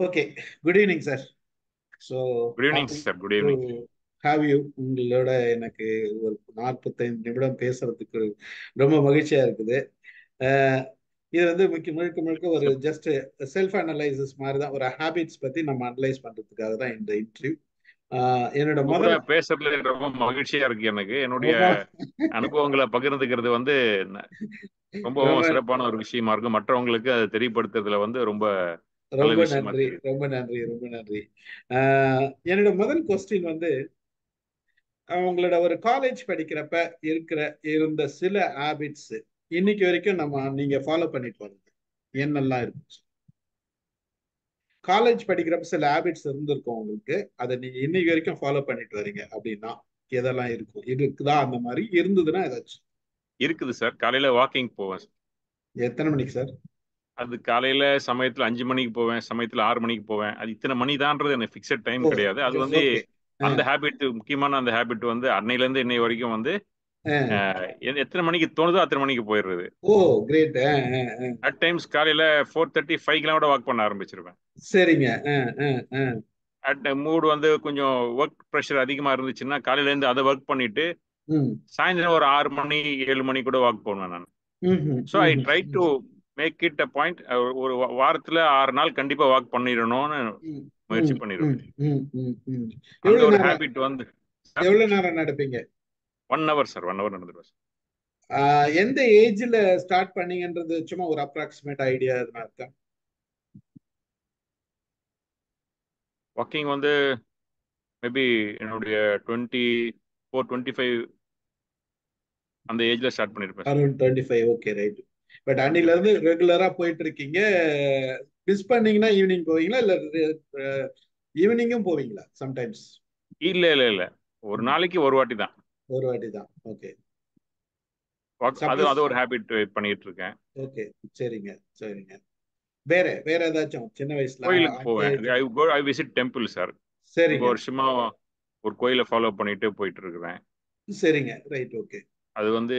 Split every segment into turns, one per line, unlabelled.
Okay. Good evening sir. So
good evening
happy
sir. Good
to
evening.
Have you. உங்களோட எனக்கு ஒரு 45 நிமிடம் பேசுறதுக்கு ரொம்ப மகிழ்ச்சியா இருக்குது. அஹ், இது வந்து முழுக்க முழுக்க ஒரு
சார்
ஜஸ்ட் செல்ஃப் அனலைசிஸ் மாதிரி தான், ஒரு ஹேபிட்ஸ் பத்தி நம்ம அனலைஸ் பண்றதுக்காக தான் இந்த இன்டர்வியூ. என்னோட
உங்க கூட
முதல்
பேசுறதுல ரொம்ப மகிழ்ச்சியா இருக்கு. எனக்கு என்னுடைய
ரொம்ப
அனுபவங்களை பகிர்ந்துக்கிறது வந்து ரொம்ப
ரொம்ப
சிறப்பான ஒரு விஷயமா இருக்கும். மற்றவங்களுக்கு அதை தெரியப்படுத்துறதுல வந்து ரொம்ப நல்ல
ரொம்ப
விஷயமா
நன்றி,
தெரியுது.
ரொம்ப நன்றி, ரொம்ப நன்றி. என்னோட முதல் கொஸ்டின் வந்து, அவங்களோட ஒரு காலேஜ் படிக்கிறப்ப இருந்த சில ஹாபிட்ஸ் இன்னைக்கு வரைக்கும் நீங்க ஃபாலோ பண்ணிட்டு வரீங்க, என்னெல்லாம் இருக்கு? காலேஜ் படிக்கிறப்ப சில ஹாபிட்ஸ் இருந்திருக்கும் உங்களுக்கு, அதை நீங்க இன்னைக்கு வரைக்கும் ஃபாலோ பண்ணிட்டு வரீங்க அப்படின்னா எதெல்லாம் இருக்கும்? இருக்குதா? அந்த மாதிரி இருந்ததுன்னா ஏதாச்சும்.
இருக்குது சார். காலையில வாக்கிங் போவேன் சார்.
எத்தனை மணிக்கு சார்?
அது காலையில சமயத்துல 5 மணிக்கு போவேன், சமயத்துல 6 மணிக்கு போவேன். அது இத்தனை மணி தான்றது எனக்கு ஃபிக்ஸட் டைம்
ஓ,
கிடையாது. அது வந்து
ஓகே.
அந்த ஹேபிட், முக்கியமான அந்த ஹேபிட் வந்து அன்னையில இருந்து இன்னை வரைக்கும் வந்து எத்தனை மணிக்கு தோணுதோ அத்தனை மணிக்கு போயிடுறது.
ஓ, கிரேட்.
அட் டைம்ஸ் காலையில 4:30 5 கிலோமீட்டர் வாக் பண்ண ஆரம்பிச்சிருவேன்.
சரிங்க. அஹ், அஹ், அஹ்.
அட் மூடு வந்து கொஞ்சம் ஒர்க் ப்ரெஷர் அதிகமாக இருந்துச்சுன்னா காலையிலேருந்து அதை ஒர்க் பண்ணிட்டு
ம்,
சாயந்தரம் ஒரு 6 மணி 7 மணி கூட வாக் போவேன் நான்.
ம்ஹும்,
so I
hmm,
try to make it a point. ஒரு வாரத்தில் 6 நாள் கண்டிப்பாக வாக் பண்ணிடணும்னு
ம்,
முயற்சி
ம், ம்,
பண்ணிடுவேன்.
ம், ம், ம்.
அந்த
எவ்வளவு
ஒரு
நேரம்
ஹேபிட் வந்து
எவ்வளவு நேரம் நடப்பீங்க?
1 ஹவர் சார், 1 ஹவர் நடந்துருவேன் சார்.
எந்த ஏஜ்ல ஸ்டார்ட் பண்ணீங்கன்றது சும்மா ஒரு அப்ராக்சிமேட் ஐடியா எதுனா இருக்கா?
வாக்கிங் வந்து மேபி என்னுடைய 24 25 அந்த ஏஜ்ல ஸ்டார்ட் பண்ணியிருப்பேன் sir.
Around 25. Okay, right. But அன்னில இருந்து
25.
ரெகுலரா போயிட்டு இருக்கீங்க. மிஸ் பண்ணீங்கன்னா ஈவினிங் போவீங்களா, இல்ல ஈவினிங்கும் போவீங்களா சம்டைம்ஸ்?
இல்லை இல்லை இல்லை, ஒரு நாளைக்கு ஒரு வாட்டி தான்.
ஒரு வாட்டி தான். ஓகே.
அது
சப்போஸ்.
அது ஒரு ஹேபிட் பண்ணிட்டு இருக்கேன்.
ஓகே. சரிங்க, சரிங்க. வேற வேற ஏதாச்சும் சின்ன வயசுல
கோயிலுக்கு
அந்த
போவேன்.
ஏஜ்ல?
ஐ விசிட் டெம்பிள் சார். ரொம்ப
சரிங்க,
வருஷமா ஒரு கோயிலை ஃபாலோ பண்ணிட்டு போயிட்டு இருக்கிறேன்.
சரிங்க, ரைட். ஓகே.
அது வந்து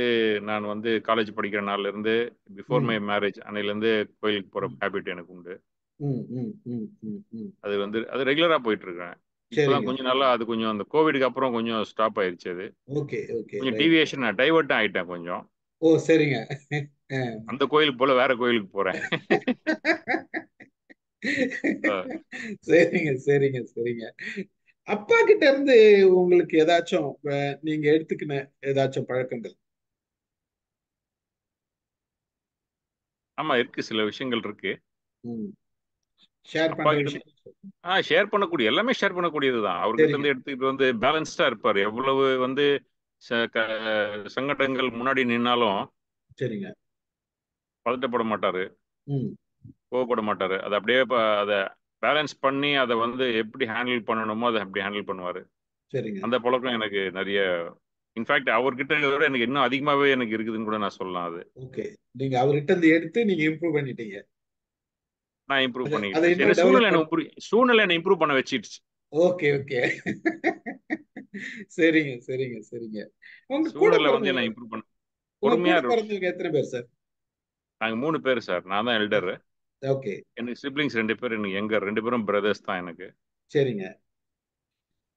நான் வந்து காலேஜ் படிக்கிற நாள்ல இருந்து பிஃபோர் மை
ம்,
மேரேஜ் அன்னையிலேருந்து கோயிலுக்கு போகிற
ம்,
ஹேபிட் எனக்கு உண்டு.
ம், ம், ம், ம், ம்.
அது வந்து அது ரெகுலராக போயிட்டு இருக்கேன். இப்போதான்
சரிங்க.
கொஞ்சம் நாளா அது கொஞ்சம் அந்த கோவிடுக்கு அப்புறம் கொஞ்சம் ஸ்டாப் ஆயிடுச்சு. அது
ஓகே, ஓகே,
கொஞ்சம்
ரைட்.
டீவியேஷன், டைவர்ட் ஆயிட்டேன் கொஞ்சம்.
ஓ, சரிங்க.
அந்த கோயிலுக்கு போல வேற கோயிலுக்கு போறேன்.
சரிங்க, சரிங்க, சரிங்க. அப்பா கிட்ட இருந்து உங்களுக்கு ஏதாச்சும் நீங்க எடுத்துக்கின ஏதாச்சும் பழக்கங்கள்?
ஆமா, இருக்கு, சில விஷயங்கள் இருக்கு.
ம். ஷேர்
அப்பா
பண்ற
கிட்ட இருந்து
விஷயம்.
ஷேர் பண்ணக்கூடிய எல்லாமே ஷேர் பண்ணக்கூடியது தான். அவர்கிட்ட
சரிங்க,
இருந்து எடுத்துக்கிட்டு வந்து பேலன்ஸ்டா இருப்பார். எவ்வளவு வந்து சங்கடங்கள் முன்னாடி நின்னாலும்
சரிங்க.
பதட்டப்பட மாட்டாரு,
ம்.
கோவப்பட மாட்டாரு. அதை அப்படியே அதை பேலன்ஸ் பண்ணி அதை வந்து எப்படி ஹேண்டில் பண்ணணுமோ அதை அப்படி ஹேண்டில் பண்ணுவாரு.
சரிங்க.
அந்த பழக்கம் எனக்கு நிறைய, இன்ஃபேக்ட் அவர்கிட்ட விட எனக்கு இன்னும் அதிகமாகவே எனக்கு இருக்குதுன்னு கூட நான் சொல்லலாம். அது
ஓகே. நீங்க அவர்கிட்ட இருந்து எடுத்து நீங்க இம்ப்ரூவ் பண்ணிட்டீங்க.
நான் இம்ப்ரூவ்
அதை
பண்ணிக்கிட்டேன். என்ன
இன்னும் டெவலப் பண்ண.
சூழ்நிலை என்ன இம்ப்ரூவ் பண்ண வச்சிடுச்சு.
Okay, okay. சரிங்க, சரிங்க, சரிங்க. உங்க கூட
சூழ்நிலை வந்து என்ன
பிறந்தவங்க
இம்ப்ரூவ் பண்ண
உங்க
பொறுமையா
கூட பிறந்தவங்க எத்தனை பேர் சார்?
நாங்க 3 பேர் சார். நான் தான் எல்டர்.
ஓகே.
எனக்கு சிப்லிங்ஸ் 2 பேர். எனக்கு எங்க 2 பேரும் பிரதர்ஸ் தான் எனக்கு.
சரிங்க.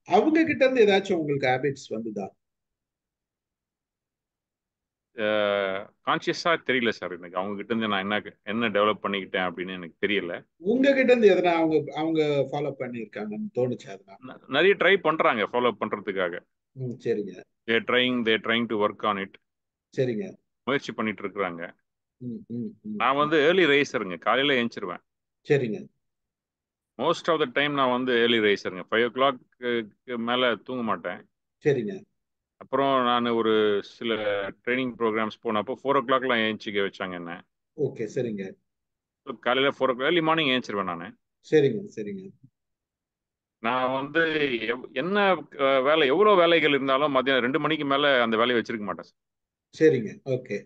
அவங்க கிட்ட இருந்து ஏதாச்சும் உங்களுக்கு ஹாபிட்ஸ் வந்துதா?
கான்சியஸா தெரியல சார் எனக்கு. அவங்க கிட்ட இருந்து நான் என்ன என்ன டெவலப் பண்ணிக்கிட்டேன் அப்படின்னு எனக்கு தெரியல.
உங்ககிட்ட இருந்து எதனா அவங்க அவங்க ஃபாலோ பண்ணியிருக்காங்கன்னு தோணுச்சு அதனா?
நிறைய ட்ரை பண்றாங்க ஃபாலோ பண்றதுக்காக.
ம், சரிங்க,
தே trying to work on it.
சரிங்க.
முயற்சி பண்ணிட்டு இருக்கிறாங்க.
ம், ம், ம்,
நான்
ம்.
வந்து ஏர்லி ரைசருங்க. காலையில எழுந்திருவேன்.
சரிங்க,
மோஸ்ட் ஆஃப் த டைம் நான் வந்து ஏர்லி ரைசருங்க. 5 o'clock மேல தூங்க மாட்டேன்.
சரிங்க.
அப்புறம் நான் ஒரு சில ட்ரைனிங் ப்ரோக்ராம்ஸ் போனப்போ 4 o'clockலாம் ஏஞ்சிக்க வச்சாங்க என்ன.
ஓகே, சரிங்க,
காலையில 4 o'clock ஏர்லி மார்னிங் ஏஞ்சிருவேன் நான்.
சரிங்க, சரிங்க,
நான் வந்து என்ன வேலை, எவ்வளோ வேலைகள் இருந்தாலும் மதியம் 2 மணிக்கு மேல அந்த வேலையை வச்சிருக்க மாட்டேன் சார்.
சரிங்க. ஓகே.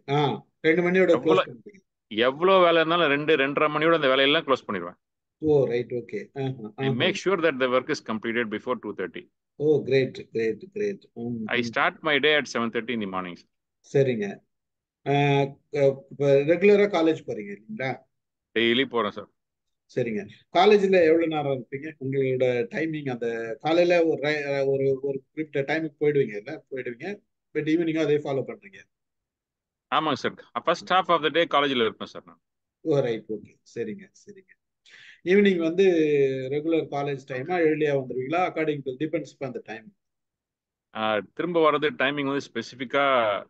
2 மணியோட
எவ்வளோ
க்ளோஸ் பண்ணிட்டீங்க.
எவ்வளோ வேலை இருந்தாலும் 2 2:30 மணியோட அந்த வேலையெல்லாம் க்ளோஸ் பண்ணிடுவேன்.
Oh, right. Okay.
I make sure that the work is completed before 2:30.
Oh, great, great, great. Hmm,
I
hmm.
Start my day at 7:30 in the morning.
சரிங்க. இப்போ ரெகுலரா காலேஜ் போறீங்க இல்லைங்களா?
டெய்லி போகிறேன் சார்.
சரிங்க. காலேஜ்ல எவ்வளவு நேரம் இருப்பீங்க? உங்களோட டைமிங் அந்த காலையில ஒரு ஒரு குறிப்பிட்ட டைமுக்கு போயிடுவீங்க. பட் ஈவினிங்கும் அதே ஃபாலோ பண்றீங்க.
ஆமாங்க sir. First half of the day காலேஜில் இருப்பேன் சார் நான்.
Oh right, okay. சரிங்க சரிங்க. ஈவினிங் வந்து ரெகுலர் காலேஜ் டைமா ஏர்லியா வந்துருவீங்களா? அக்கார்டிங் டு டிபெண்ட்ஸ் அந்த டைம்.
திரும்ப வர்றது டைமிங் வந்து ஸ்பெசிஃபிக்காக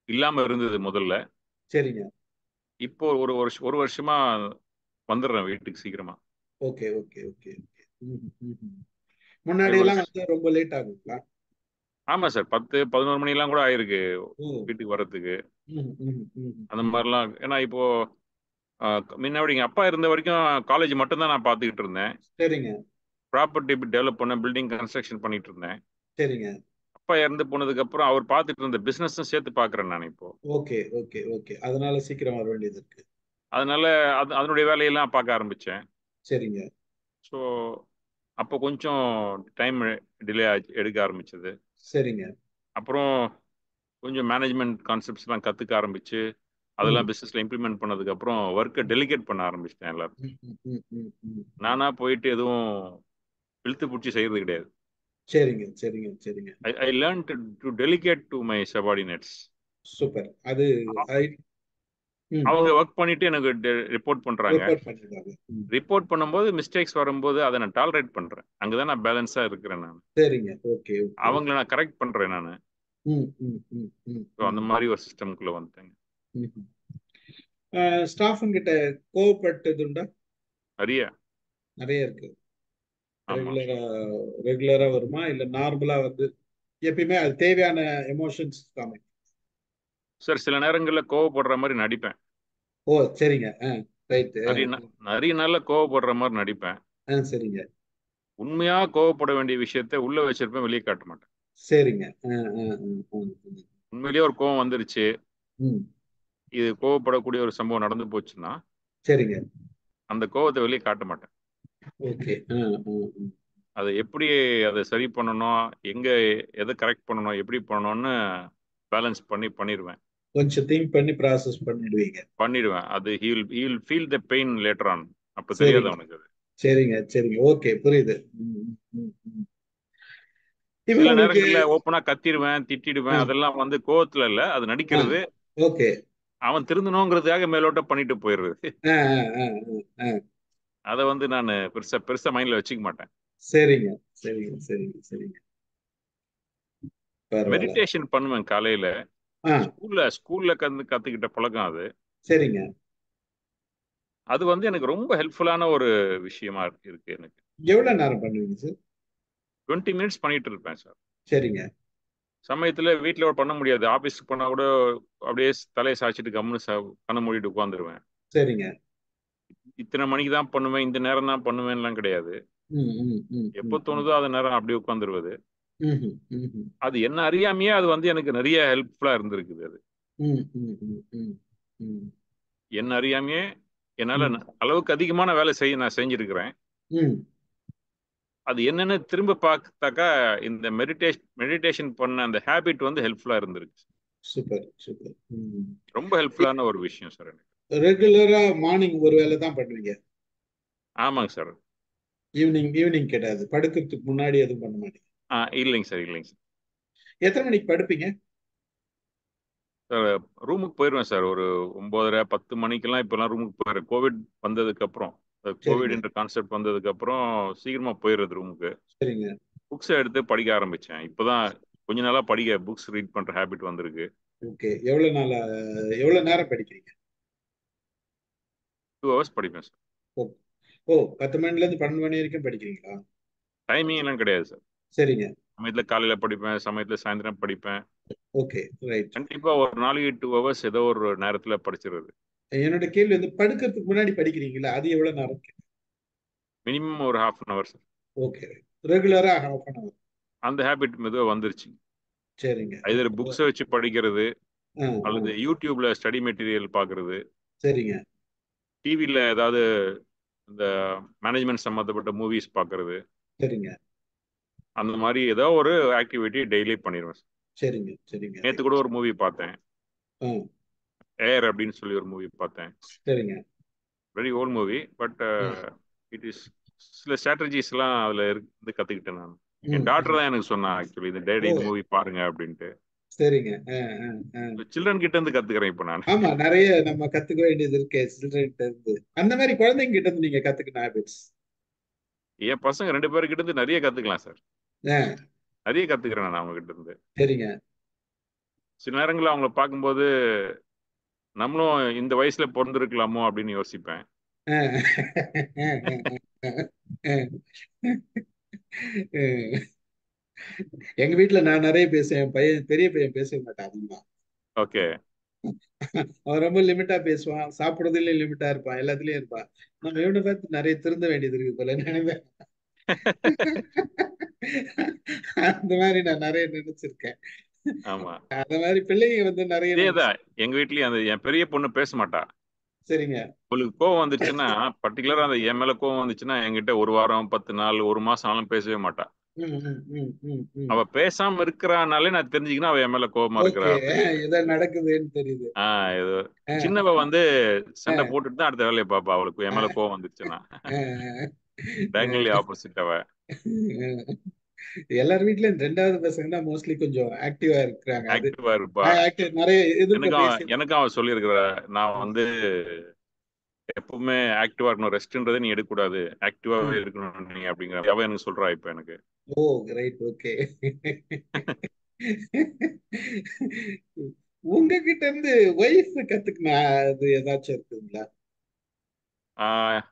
இல்லாமல் இருந்தது முதல்ல.
சரிங்க.
இப்போ ஒரு வருஷமா வந்துடுறேன் வீட்டுக்கு சீக்கிரமா.
Okay okay okay okay. முன்னாடி
ஒரு
எல்லாம்
வருஷம்.
வந்து ரொம்ப லேட் ஆகுங்களா?
ஆமாம் சார், 10 11 மணிலாம் கூட ஆயிருக்கு
ஓ.
வீட்டுக்கு வர்றதுக்கு.
ம் ம் ம்
அந்த
ம்.
மாதிரிலாம் ஏன்னா இப்போ முன்னாடி எங்கள் அப்பா இருந்த வரைக்கும் காலேஜ் மட்டும்தான் நான் பார்த்துக்கிட்டு இருந்தேன்.
சரிங்க
ப்ராப்பர்ட்டி டெவலப் பண்ண பில்டிங் கன்ஸ்ட்ரக்ஷன் பண்ணிட்டு இருந்தேன்.
சரிங்க.
அப்பா இறந்து போனதுக்கு அப்புறம் அவர் பார்த்துட்டு இருந்த பிசினஸும் சேர்த்து பார்க்குறேன் நான் இப்போ.
Okay okay okay. அதனால சீக்கிரம் வர வேண்டியது இருக்கு.
அதனால அதனுடைய வேலையெல்லாம் பார்க்க ஆரம்பிச்சேன்.
சரிங்க
ஸோ அப்போ கொஞ்சம் டைம் டிலே ஆச்சு, எடுக்க ஆரம்பிச்சது.
சரிங்க.
அப்புறம் கொஞ்சம் மேனேஜ்மெண்ட் கான்செப்ட்ஸ்லாம் கற்றுக்க ஆரம்பிச்சு
ம்
அதெல்லாம் பிஸ்னஸில் இம்ப்ளிமெண்ட் பண்ணதுக்கப்புறம் ஒர்க்கை டெலிகேட் பண்ண ஆரம்பிச்சிட்டேன் எல்லாருக்கும்.
ம் ம் ம் ம் ம்.
நானாக போயிட்டு எதுவும் இழுத்து பிடிச்சி செய்கிறது கிடையாது.
சரிங்க சரிங்க சரிங்க.
I learn to delicate to my subordinates.
Super. அது I- ம்.
அவங்க ஒர்க் பண்ணிட்டு எனக்கு ரிப்போர்ட் பண்ணுறாங்க.
ரிப்போர்ட் பண்ணிடுறாங்க. ம்.
ரிப்போர்ட் பண்ணும்போது மிஸ்டேக்ஸ் வரும்போது அதை நான் டாலரேட் பண்ணுறேன். அங்கே தான் நான் பேலன்ஸாக இருக்கிறேன் நான்.
சரிங்க. Okay okay okay.
அவங்கள நான் கரெக்ட் பண்ணுறேன் நான்.
ம் ம் ம் ம்
ஸோ அந்த
ம்
மாதிரி ஒரு சிஸ்டம்குள்ளே வந்துட்டேங்க.
ம். ஸ்டாஃபுங்கிட்ட கோவப்பட்டதுண்டா?
நிறைய.
நிறைய இருக்கு.
ஆமாம்
ரெகுலரா ரெகுலரா வருமா இல்ல நார்மலா வந்து எப்பயுமே அது தேவையான எமோஷன்ஸ் காமி?
சார், சில நேரங்களில் கோவப்படுற மாதிரி நடிப்பேன்.
ஓ சரிங்க. ரைட்டு.
நிறைய நாளில் கோவப்படுற மாதிரி நடிப்பேன்.
சரிங்க
உண்மையாக கோவப்பட வேண்டிய விஷயத்த உள்ளே வச்சிருப்பேன், வெளியே காட்ட மாட்டேன்.
சரிங்க.
உண்மையிலேயே ஒரு கோவம் வந்துருச்சு,
ம்.
இது கோவப்படக்கூடிய ஒரு சம்பவம் நடந்து போச்சுன்னா
சரிங்க.
அந்த கோவத்தை வெளியே காட்ட மாட்டேன்.
ஓகே.
அதை எப்படி அதை சரி பண்ணணும், எங்கே எதை கரெக்ட் பண்ணணும், எப்படி பண்ணணும்னு பேலன்ஸ் பண்ணிடுவேன்.
கொஞ்சம் திங்க் பண்ணி ப்ராசஸ் பண்ணிடுவீங்க.
பண்ணிடுவேன். அது he'll feel the pain later on. அப்போ தெரியாது
சரிங்க
அவனுக்கு அது.
சரிங்க சரிங்க. ஓகே புரியுது. ம், ம், ம். இப்ப
சில
உங்களுக்கு
நேரங்களில் ஓப்பனாக கத்திடுவேன், திட்டிடுவேன். அதெல்லாம் வந்து கோவத்தில் இல்லை, அது நடிக்கிறது.
ஓகே.
அவன் திருந்தணுங்கிறதுக்காக மேலோட்ட பண்ணிட்டு போயிடுறது. அதை வந்து நான் பெருசா பெருசா மைண்ட்ல வச்சுக்க மாட்டேன்.
சரிங்க சரிங்க சரிங்க சரிங்க. பரவாயில்ல.
மெடிடேஷன் பண்ணுவேன் காலையில.
ஆ
ஸ்கூல்ல கத்துக்கிட்ட பழக்கம் அது.
சரிங்க.
அது வந்து எனக்கு ரொம்ப ஹெல்ப்ஃபுல்லான ஒரு விஷயமா இருக்கு எனக்கு.
எவ்வளவு நேரம் பண்ணுவீங்க சார்?
20 மினிட்ஸ் பண்ணிட்டு இருப்பேன் சார்.
சரிங்க
சமயத்துல வீட்டில் பண்ண முடியாது. ஆஃபீஸ்க்கு போனால் கூட அப்படியே தலையை சாய்ச்சிட்டு கம்முன்னு கண்ணை மூடிட்டு உட்காந்துருவேன்.
சரிங்க.
இத்தனை மணிக்கு தான் பண்ணுவேன், இந்த நேரம் தான் பண்ணுவேன்லாம் கிடையாது.
ம் ம் ம்
எப்போ
ம் ம்
தோணுதோ அந்த நேரம் அப்படியே உட்காந்துருவது.
ம் ம்
அது என்ன அறியாமையே அது வந்து எனக்கு நிறைய ஹெல்ப்ஃபுல்லா இருந்திருக்குது அது.
ம் ம் ம் ம் ம்
என்ன அறியாமையே என்னால்
ம்
அளவுக்கு அதிகமான வேலை நான் செஞ்சிருக்கிறேன்.
ம்.
அது என்னன்னு திரும்ப பார்த்தாக்கா இந்த மெடிடேஷன் பண்ண அந்த ஹேபிட் வந்து ஹெல்ப்ஃபுல்லா இருந்திருக்கு.
Super super. ம்.
ரொம்ப ஹெல்ப்ஃபுல்லான ஒரு விஷயம் சார் எனக்கு.
ரெகுலரா மார்னிங் ஒரு வேளை தான் பண்ணுவீங்க?
ஆமாங்க சார்.
ஈவினிங் ஈவினிங் கிடையாது, படுக்கிறதுக்கு முன்னாடி எதுவும் பண்ண மாட்டீங்க?
இல்லைங்க சார், இல்லைங்க சார்.
எத்தனை மணிக்கு படுப்பீங்க?
சார், ரூமுக்கு போயிடுவேன் சார். ஒரு 9:30 10 மணிக்கெல்லாம் இப்போல்லாம் ரூமுக்கு போயிடுறேன். கோவிட் வந்ததுக்கு அப்புறம்,
சரிங்க
கோவிட்ன்ற கான்செப்ட் வந்ததுக்கு அப்புறம் சீக்கிரமா போயிடுறது ரூமுக்கு.
சரிங்க.
புக்ஸை எடுத்து படிக்க ஆரம்பிச்சேன். இப்போதான் கொஞ்ச நாளா புக்ஸ் ரீட் பண்ற ஹேபிட் வந்திருக்கு.
ஓகே. எவ்வளவு நேரம் படிக்கிறீங்க?
2 ஹவர்ஸ் படிப்பேன் சார்.
ஓ ஓ 10 மணில இருந்து 12 மணி வரைக்கும் படிக்கிறீங்களா?
டைமிங் எல்லாம் கிடையாது சார்.
சரிங்க.
சமயத்தில் காலையில படிப்பேன், சமயத்தில் சாயந்தரம் படிப்பேன்.
Okay right.
கண்டிப்பா ஒரு நாளைக்கு 2 ஹவர்ஸ் ஏதோ ஒரு நேரத்துல படிச்சிருது.
என்னோட கேள்வி வந்து படுக்கிறதுக்கு முன்னாடி படிக்கிறீங்களா, அது எவ்வளவு நேரம்?
மினிமம் ஒரு half an hour sir.
Okay. ரெகுலரா ஹாஃப் அன் அவர்?
அந்த ஹேபிட் மெதுவாக வந்துருச்சு.
சரிங்க.
ஐதர் புக்ஸை வச்சு படிக்கிறது,
ஆ, ஆ.
அல்லது யூடியூப்ல ஸ்டடி மெட்டீரியல் பார்க்கறது,
சரிங்க
டிவியில் ஏதாவது இந்த மேனேஜ்மெண்ட் சம்மந்தப்பட்ட மூவிஸ் பார்க்கறது,
சரிங்க
அந்த மாதிரி ஏதோ ஒரு ஆக்டிவிட்டி டெய்லி பண்ணிடுவேன் சார்.
சரிங்க சரிங்க
நேற்று கூட
ரைட்.
ஒரு மூவி பார்த்தேன்.
ஆ
ஏர் அப்படின்னு சொல்லி ஒரு மூவி பார்த்தேன்.
சரிங்க.
Very old movie, but
ah
it is சில ஸ்ட்ராட்டஜிஸ்லாம் அதில் இருந்து கற்றுக்கிட்டேன் நான். என்
ம்,
டாக்டர்
ம்.
தான் எனக்கு சொன்னா ஆக்சுவலி இந்த டேடி
ஓ,
இந்த மூவி பாருங்க அப்படின்ட்டு.
சரிங்க.
சில்ட்ரன் கிட்ட இருந்து கத்துக்கிறேன் இப்போ நான்.
ஆமா, நிறைய நம்ம கத்துக்க வேண்டியது இருக்கு சில்ட்ரன்ட்ட இருந்து. அந்த மாதிரி குழந்தைங்க கிட்ட இருந்து நீங்க கத்துக்கின ஹாபிட்ஸ்?
என் பசங்க 2 பேர்கிட்ட இருந்து நிறைய கத்துக்கலாம் சார்.
ஆ,
நிறைய கத்துக்கிறேன் நான் அவங்க கிட்ட இருந்து.
சரிங்க.
சில நேரங்களில் அவங்கள பார்க்கும்போது நம்மளும் இந்த வயசுல பிறந்திருக்கலாமோ அப்படின்னு யோசிப்பேன்.
ஆ, ஆ, ஆ, ஆ, ஆ. எங்க வீட்டுல நான் நிறைய பேசுவேன். என் பையன், பெரிய பையன் பேச மாட்டான் அதிகமா.
ஓகே.
அவன் ரொம்ப லிமிட்டா பேசுவான், சாப்பிடுறதுலயும் லிமிட்டா இருப்பான், எல்லாத்துலயும் இருப்பான். நம்ம இவனை பார்த்து நிறைய திருந்த வேண்டியது இருக்கு போல நினைப்பேன். அந்த மாதிரி நான் நிறைய நினைச்சிருக்கேன்.
ஆமா,
அந்த மாதிரி பிள்ளைங்க வந்து நிறைய நம்ம.
இதேதான் எங்க வீட்லயும். அந்த என் பெரிய பொண்ணு பேச மாட்டா.
சரிங்க.
அவளுக்கு கோவம் வந்துச்சுன்னா, பர்டிகுலரா அந்த என் மேல கோவம் வந்துச்சுன்னா என்கிட்ட 1 வாரம் 10 நாள் 1 மாசம் ஆனாலும் பேசவே மாட்டா.
ம், ம், ம், ம், ம்.
அவ பேசாம இருக்கிறானாலே நான் தெரிஞ்சுக்கணும் அவ என் மேல கோவமா இருக்கிறா
ஓகே.
அப்படின்ட்டு.
ஏதோ நடக்குதுன்னு தெரியுது.
ஏதோ
ஆ,
சின்னவ வந்து
ஆ,
சண்டை போட்டுட்டு தான் அடுத்த வேலையை பார்ப்பா. அவளுக்கு என்
ஆ,
மேல கோவம் வந்துச்சுன்னா.
ஆ,
டயங்கன்லி
ஆ.
ஆப்போசிட் அவ.
எல்லார் வீட்லயும் ரெண்டாவது பசங்க தான் மோஸ்ட்லி கொஞ்சம் ஆக்டிவா இருக்கிறாங்க. அது
ஆக்டிவா இருப்பா.
ஆக்டிவ் நிறைய எதிர்க்க பேசி.
எனக்கும் அவ சொல்லியிருக்கிற, நான்
ம்,
வந்து எப்பவுமே ஆக்டிவா இருக்கணும், ரெஸ்ட்ன்றதை நீ எடுக்கக்கூடாது, ஆக்டிவாவே
ம்.
இருக்கணும் நீ அப்படிங்கிற அவ எனக்கு சொல்றா இப்ப எனக்கு.
ஓ, ரைட், ஓகே. உங்ககிட்ட இருந்து ஒய்ஃப் கத்துக்கின அது ஏதாச்சும் இருக்குங்களா?
ஆஹ்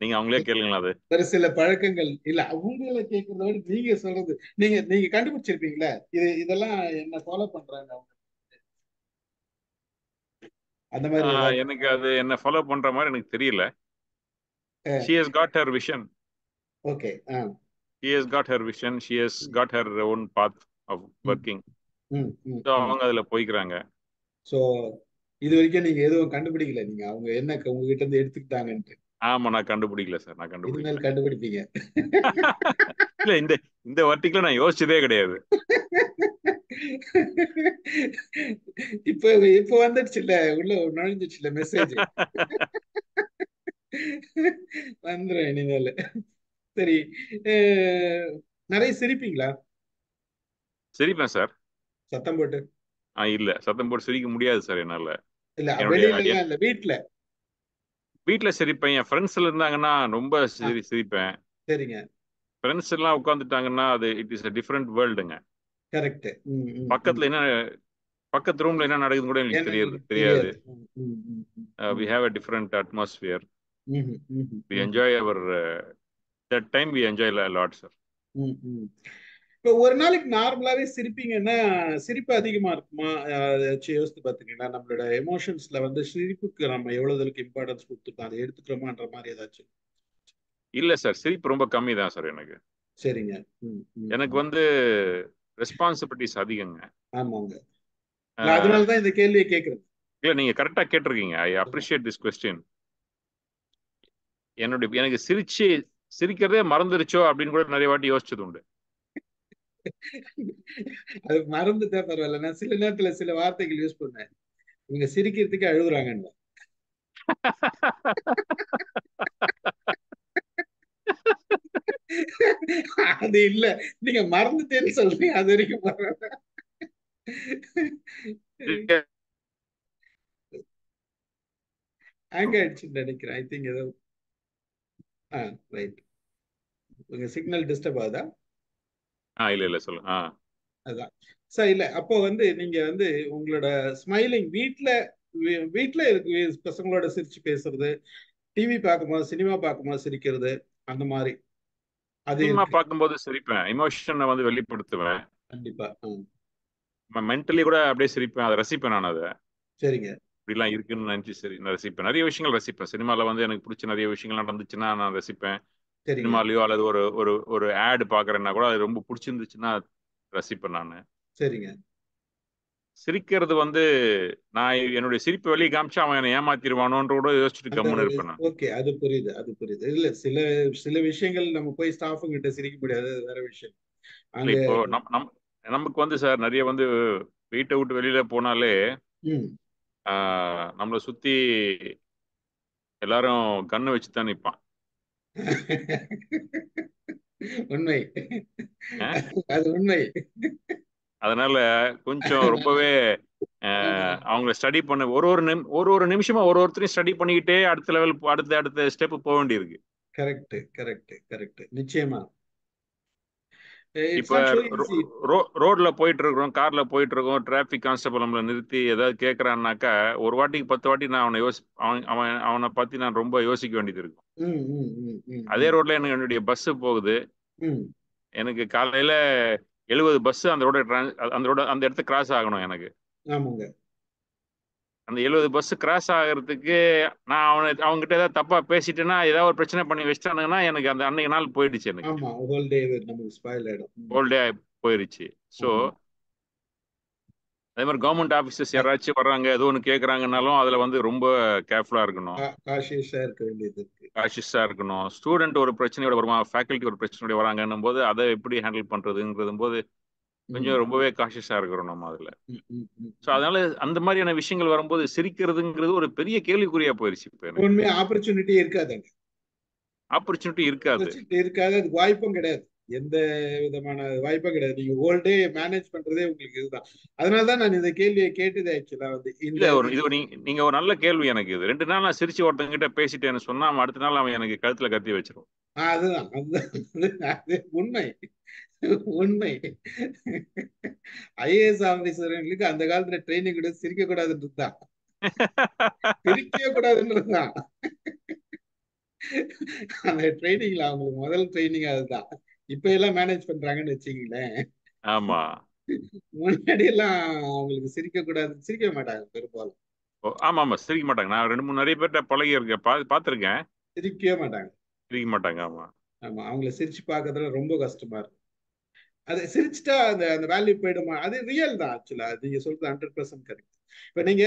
நீங்க அவங்களே கேளுங்களா அது.
ஒரு சில பழக்கங்கள் இல்ல, அவங்கள கேட்கறத விட நீங்க சொல்றது. நீங்க நீங்க கண்டுபிடிச்சிருப்பீங்களா, இதெல்லாம் என்ன ஃபாலோ பண்றாங்க அவங்க, அந்த மாதிரி ஏதாச்சும்?
எனக்கு அது என்ன ஃபாலோ பண்ற மாதிரி எனக்கு தெரியல.
Ah,
she has got her vision.
Okay. Ah.
she has got her vision. she has
ம்,
got her own path of
ம்,
working.
ம், ம்,
ஸோ
ம்.
அவங்க அதுல போய்க்கிறாங்க.
சோ இது வரைக்கும் நீங்க எதுவும் கண்டுபிடிக்கல, நீங்க அவங்க என்ன உங்ககிட்ட இருந்து எடுத்துக்கிட்டாங்கன்ட்டு?
ஆமா, நான் கண்டுபிடிக்கல சார், நான் கண்டுபிடிக்கல.
இனிமேல் கண்டுபிடிப்பீங்க.
இல்ல, இந்த இந்த வர்ட்டிக்குல நான் யோசிச்சதே கிடையாது.
இப்ப இப்ப வந்துடுச்சு இல்ல, உள்ள நுழைஞ்சிச்சு இல்ல மெசேஜ். வந்துரும் இனிமேல். சரி. அஹ், நிறைய சிரிப்பீங்களா?
சிரிப்பேன் சார்.
சத்தம் போட்டு?
இல்ல, சத்தம் போட்டு சிரிக்க முடியாது சார் என்னால.
இல்ல,
என்னுடைய
வெளியில எல்லாம் இல்ல, வீட்டுல?
வீட்டில் சிரிப்பேன். என் ஃப்ரெண்ட்ஸ்ல இருந்தாங்கன்னா ரொம்ப
ஆ,
சிரிப்பேன்.
சரிங்க.
ஃப்ரெண்ட்ஸ் எல்லாம் உட்காந்துட்டாங்கன்னா அது இட் இஸ் a டிஃப்ரெண்ட் வேர்ல்டுங்க.
கரெக்ட். ம், ம், ம்.
பக்கத்துல என்ன, பக்கத்து ரூம்ல என்ன நடக்குதுன்னு கூட எங்களுக்கு
என்னன்னு
தெரியாது.
தெரியாது. ம், hmm, hmm, hmm,
we
hmm.
Have a different atmosphere.
Hmm, hmm,
we
hmm,
enjoy our that time we enjoy lot sir.
Hmm, hmm. இப்ப ஒரு நாளைக்கு நார்மலாவே சிரிப்பீங்கன்னா, சிரிப்பு அதிகமா இருக்குமா? ஏதாச்சும் யோசித்து பாத்துக்கீங்களா? நம்மளோட எமோஷன்ஸ்ல வந்து சிரிப்புக்கு நம்ம எவ்வளவு தூரத்துக்கு இம்பார்ட்டன்ஸ் கொடுத்துருக்கோம், அதை எடுத்துக்கிறோமான்ற மாதிரி ஏதாச்சும்?
இல்ல சார், சிரிப்பு ரொம்ப கம்மி தான் சார் எனக்கு.
சரிங்க. ம், ம்,
எனக்கு
ம்.
வந்து ரெஸ்பான்சிபிலிட்டிஸ் அதிகங்க.
ஆமாங்க. நான்
அஹ்,
அதனாலதான் இந்த கேள்வியை கேட்கிறேன்.
இல்ல, நீங்க கரெக்டா கேட்டிருக்கீங்க. I appreciate this question. எனக்கு சிரிக்கிறதே மறந்துருச்சோ அப்படின்னு கூட நிறைய வாட்டி யோசிச்சது உண்டு.
அது மறந்துட்டா பரவாயில்ல, நான் சில நேரத்துல சில வார்த்தைகள் யூஸ் பண்ணேன். இவங்க சிரிக்கிறதுக்கு அழுகுறாங்கன்னு. அது இல்ல, நீங்க மறந்துட்டேன்னு சொல்றீங்க, அது வரைக்கும் பரவாயில்ல. ஹேங் ஆயிடுச்சுன்னு நினைக்கிறேன், ஐ திங்க் ஏதோ. ஆ, ரைட். உங்க சிக்னல் டிஸ்டர்ப் ஆகுதா?
இல்ல இல்ல சொல்லுங்க.
அதான். சார், இல்ல, அப்போ வந்து நீங்க வந்து உங்களோட ஸ்மைலிங் வீட்ல, வீட்ல இருக்கு பசங்களோட சிரிச்சு பேசுறது, டிவி பார்க்கும்போது, சினிமா பார்க்கும்போது சிரிக்கிறது, அந்த மாதிரி அது
சினிமா
இருக்கு?
பார்க்கும்போது சிரிப்பேன், இமோஷனை வந்து வெளிப்படுத்துவேன்.
கண்டிப்பா.
மென்டலி கூட அப்படியே சிரிப்பேன், அதை ரசிப்பேன் நான் அதை.
சரிங்க.
இப்படிலாம் இருக்குன்னு நினைச்சு சரி நான் ரசிப்பேன். நிறைய விஷயங்கள் ரசிப்பேன். சினிமால வந்து எனக்கு பிடிச்ச நிறைய விஷயங்கள் நடந்துச்சுன்னா நான் ரசிப்பேன்.
சரிங்க.
சினிமாலயோ அல்லது ஒரு ஒரு ஒரு ஆட் பாக்குறேன்னா கூட அது ரொம்ப பிடிச்சிருந்துச்சுன்னா ரசிப்பேன் நான்.
சரிங்க.
சிரிக்கிறது வந்து நான் என்னுடைய சிரிப்பை வெளியே காமிச்சா அவன் என்னை ஏமாத்திடுவானோன்ற கூட யோசிச்சுட்டு
அந்த
கம்முன்னு
ஒரு,
இருப்பேன் நான்.
ஓகே, அது புரியுது, அது புரியுது. இல்ல, சில சில விஷயங்கள் நம்ம போய் ஸ்டாஃபுங்க கிட்ட சிரிக்க முடியாது, அது வேற விஷயம்.
இல்லை,
அங்க.
இப்போ நமக்கு வந்து சார் நிறைய வந்து வீட்டை விட்டு வெளியில போனாலே
ம்.
நம்மளை சுத்தி எல்லாரும் கண்ணு வச்சு தான் நிற்பான்.
உண்மை.
அஹ்,
அது உண்மை.
அதனால கொஞ்சம் ரொம்பவே
ஆமா.
அவங்கள ஸ்டடி பண்ண ஒரு ஒரு நிமிஷமா ஒரு ஒருத்தரையும் ஸ்டடி பண்ணிக்கிட்டே அடுத்த லெவல் அடுத்த அடுத்த ஸ்டெப் போக வேண்டியிருக்கு.
Correct, correct, correct. நிச்சயமா. இட்ஸ்
இப்ப
நாட் சோ ஈஸி.
ரோட்ல போயிட்டு இருக்கிறோம், கார்ல போயிட்டு இருக்கோம், டிராபிக் கான்ஸ்டபிள் நம்மள நிறுத்தி ஏதாவது கேட்கறான்னாக்கா ஒரு வாட்டிக்கு 10 வாட்டி நான் அவனை பத்தி நான் ரொம்ப யோசிக்க வேண்டியது இருக்கும்.
ம், ம், ம், ம்,
அதே
ம்,
ரோட்ல எனக்கு என்னுடைய பஸ் போகுது.
ம்.
எனக்கு காலையில 70 பஸ் அந்த இடத்த கிராஸ் ஆகணும். எனக்கு
ஆமாங்க.
அந்த 70 பஸ் கிராஸ் ஆகிறதுக்கு நான் அவங்ககிட்ட ஏதாவது தப்பா பேசிட்டேன்னா, ஏதாவது ஒரு பிரச்சனை பண்ணி வச்சிட்டானுங்கன்னா எனக்கு அந்த அன்னைக்கு நாள் போயிடுச்சு. எனக்கு
ஆமா. ஹோல் டே நமக்கு ஸ்பாயில் ஆயிடும்.
ஹோல் டே போயிருச்சு. ஸோ
ஆமா.
அதே மாதிரி கவர்மெண்ட் ஆஃபீஸர்ஸ் யாராச்சும் வர்றாங்க, ஏதோ ஒன்று கேட்குறாங்கனாலும் அதில் வந்து ரொம்ப கேர்ஃபுல்லாக இருக்கணும்,
காஷியஸா இருக்க வேண்டியது இருக்கு.
காஷியஸாக இருக்கணும். ஸ்டூடெண்ட் ஒரு பிரச்சனையோட வருவான், ஃபேக்கல்ட்டி ஒரு பிரச்சனையோட வராங்கன்னும் போது அதை எப்படி ஹேண்டில் பண்ணுறதுங்கிறது போது
ம்,
கொஞ்சம் ரொம்பவே காஷியஸாக இருக்கிறோம் நம்ம அதில்.
ம், ம், ம்,
ஸோ
ம்.
அதனால அந்த மாதிரியான விஷயங்கள் வரும்போது சிரிக்கிறதுங்கிறது ஒரு பெரிய கேள்விக்குறியா போயிருச்சு. இப்போ எனக்கு
உண்மையா ஆப்பர்ச்சுனிட்டி இருக்காதுங்க.
ஆப்பர்ச்சுனிட்டி இருக்காது.
ஆப்பர்ச்சுனிட்டி இருக்காது. அதுக்கு வாய்ப்பும் கிடையாது. எந்த விதமான வாய்ப்பும் கிடையாது. நீங்க ஹோல் டே மேனேஜ் பண்றதே உங்களுக்கு இதுதான். அதனாலதான் நான் இந்த கேள்வியை கேட்டது ஆக்சுவலா வந்து இந்த
இல்ல நீங்க ஒரு நல்ல கேள்வி. எனக்கு இது 2 நாள் நான் சிரிச்சு ஒருத்தங்கிட்ட பேசிட்டேன்னு சொன்னா அவன் அடுத்த நாள் அவன் எனக்கு கழுத்துல கத்தி வச்சிருவான்.
அதுதான், அதுதான். அது உண்மை, உண்மை. ஐஏஎஸ் ஆபீசர்களுக்கு அந்த காலத்துல ட்ரைனிங் கூட சிரிக்க கூடாதுன்றதுதான், சிரிக்கவே கூடாதுன்றதுதான். அந்த ட்ரைனிங்ல அவங்களுக்கு முதல் ட்ரைனிங் அதுதான். இப்ப எல்லாம் மேனேஜ் பண்றாங்கன்னு வச்சுக்கீங்களேன்.
ஆமா.
முன்னாடி எல்லாம் அவங்களுக்கு சிரிக்க கூடாது, சிரிக்க மாட்டாங்க பெரும்பாலும்.
ஆமா ஆமா சிரிக்க மாட்டாங்க. நான் 2 3 நிறைய பேர்ட்ட பழகி இருக்கேன், பார்த்திருக்கேன்.
சிரிக்கவே மாட்டாங்க.
சிரிக்க மாட்டாங்க. ஆமா.
ஆமா, அவங்கள சிரிச்சு பார்க்கறதுல ரொம்ப கஷ்டமா இருக்கும். அது சிரிச்சுட்டா அந்த அந்த வேல்யூ போயிடுமா? அது ரியல் தான் ஆக்சுவலா. நீங்க சொல்றது 100% கரெக்ட். இப்ப நீங்க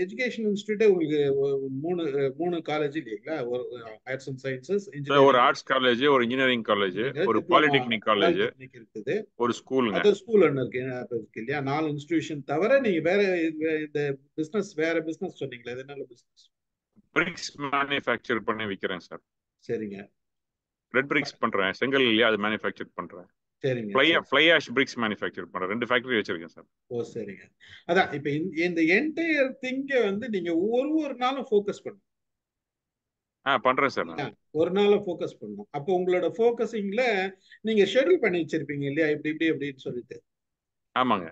எஜுகேஷன் இன்ஸ்டியூட்டே உங்களுக்கு மூணு மூணு காலேஜ் இல்லைங்களா? ஒரு ஆர்ட்ஸ் அண்ட் சயின்சஸ்,
ஒரு
இன்ஜினியரிங்,
ஆர்ட்ஸ் காலேஜ், ஒரு இன்ஜினியரிங் காலேஜ், ஒரு
டிப்ளமா,
பாலிடெக்னிக் காலேஜ்,
பாலிடெக்னிக் இருக்குது.
ஒரு ஸ்கூலுங்க.
அதர் ஸ்கூல் ஒன்று இருக்கு இல்லையா? 4 இன்ஸ்டிடியூஷன் தவிர நீங்க வேற இந்த பிசினஸ், வேற பிசினஸ் சொன்னீங்களா? இது நல்ல பிசினஸ்.
பிரிக்ஸ் மேனுஃபேக்சர் பண்ணி விற்கிறேன் சார்.
சரிங்க,
ரெட் பிரிக்ஸ் பண்றேன், செங்கல் இல்லையா, அது மேனுஃபேக்சர் பண்றேன்.
சரிங்க, சரி.
ஃப்ளை ஆஷ் பிரிக்ஸ் மேனுஃபேக்சர் பண்றேன். 2 ஃபேக்டரி வச்சிருக்கேன் சார்.
ஓ, சரிங்க. அதான் இப்ப இந்த என்டையர் திங்க வந்து நீங்க ஒரு நாளும் ஃபோக்கஸ் பண்ணணும்.
பண்றேன் சார் நான்.
ஒரு நாள ஃபோக்கஸ் பண்ணணும். அப்போ உங்களோட ஃபோக்கஸிங்ல நீங்க ஷெட்யூல் பண்ணி வச்சிருப்பீங்க இல்லையா? இப்படி இப்படி அப்படின்னு சொல்லிட்டு
ஆமாங்க.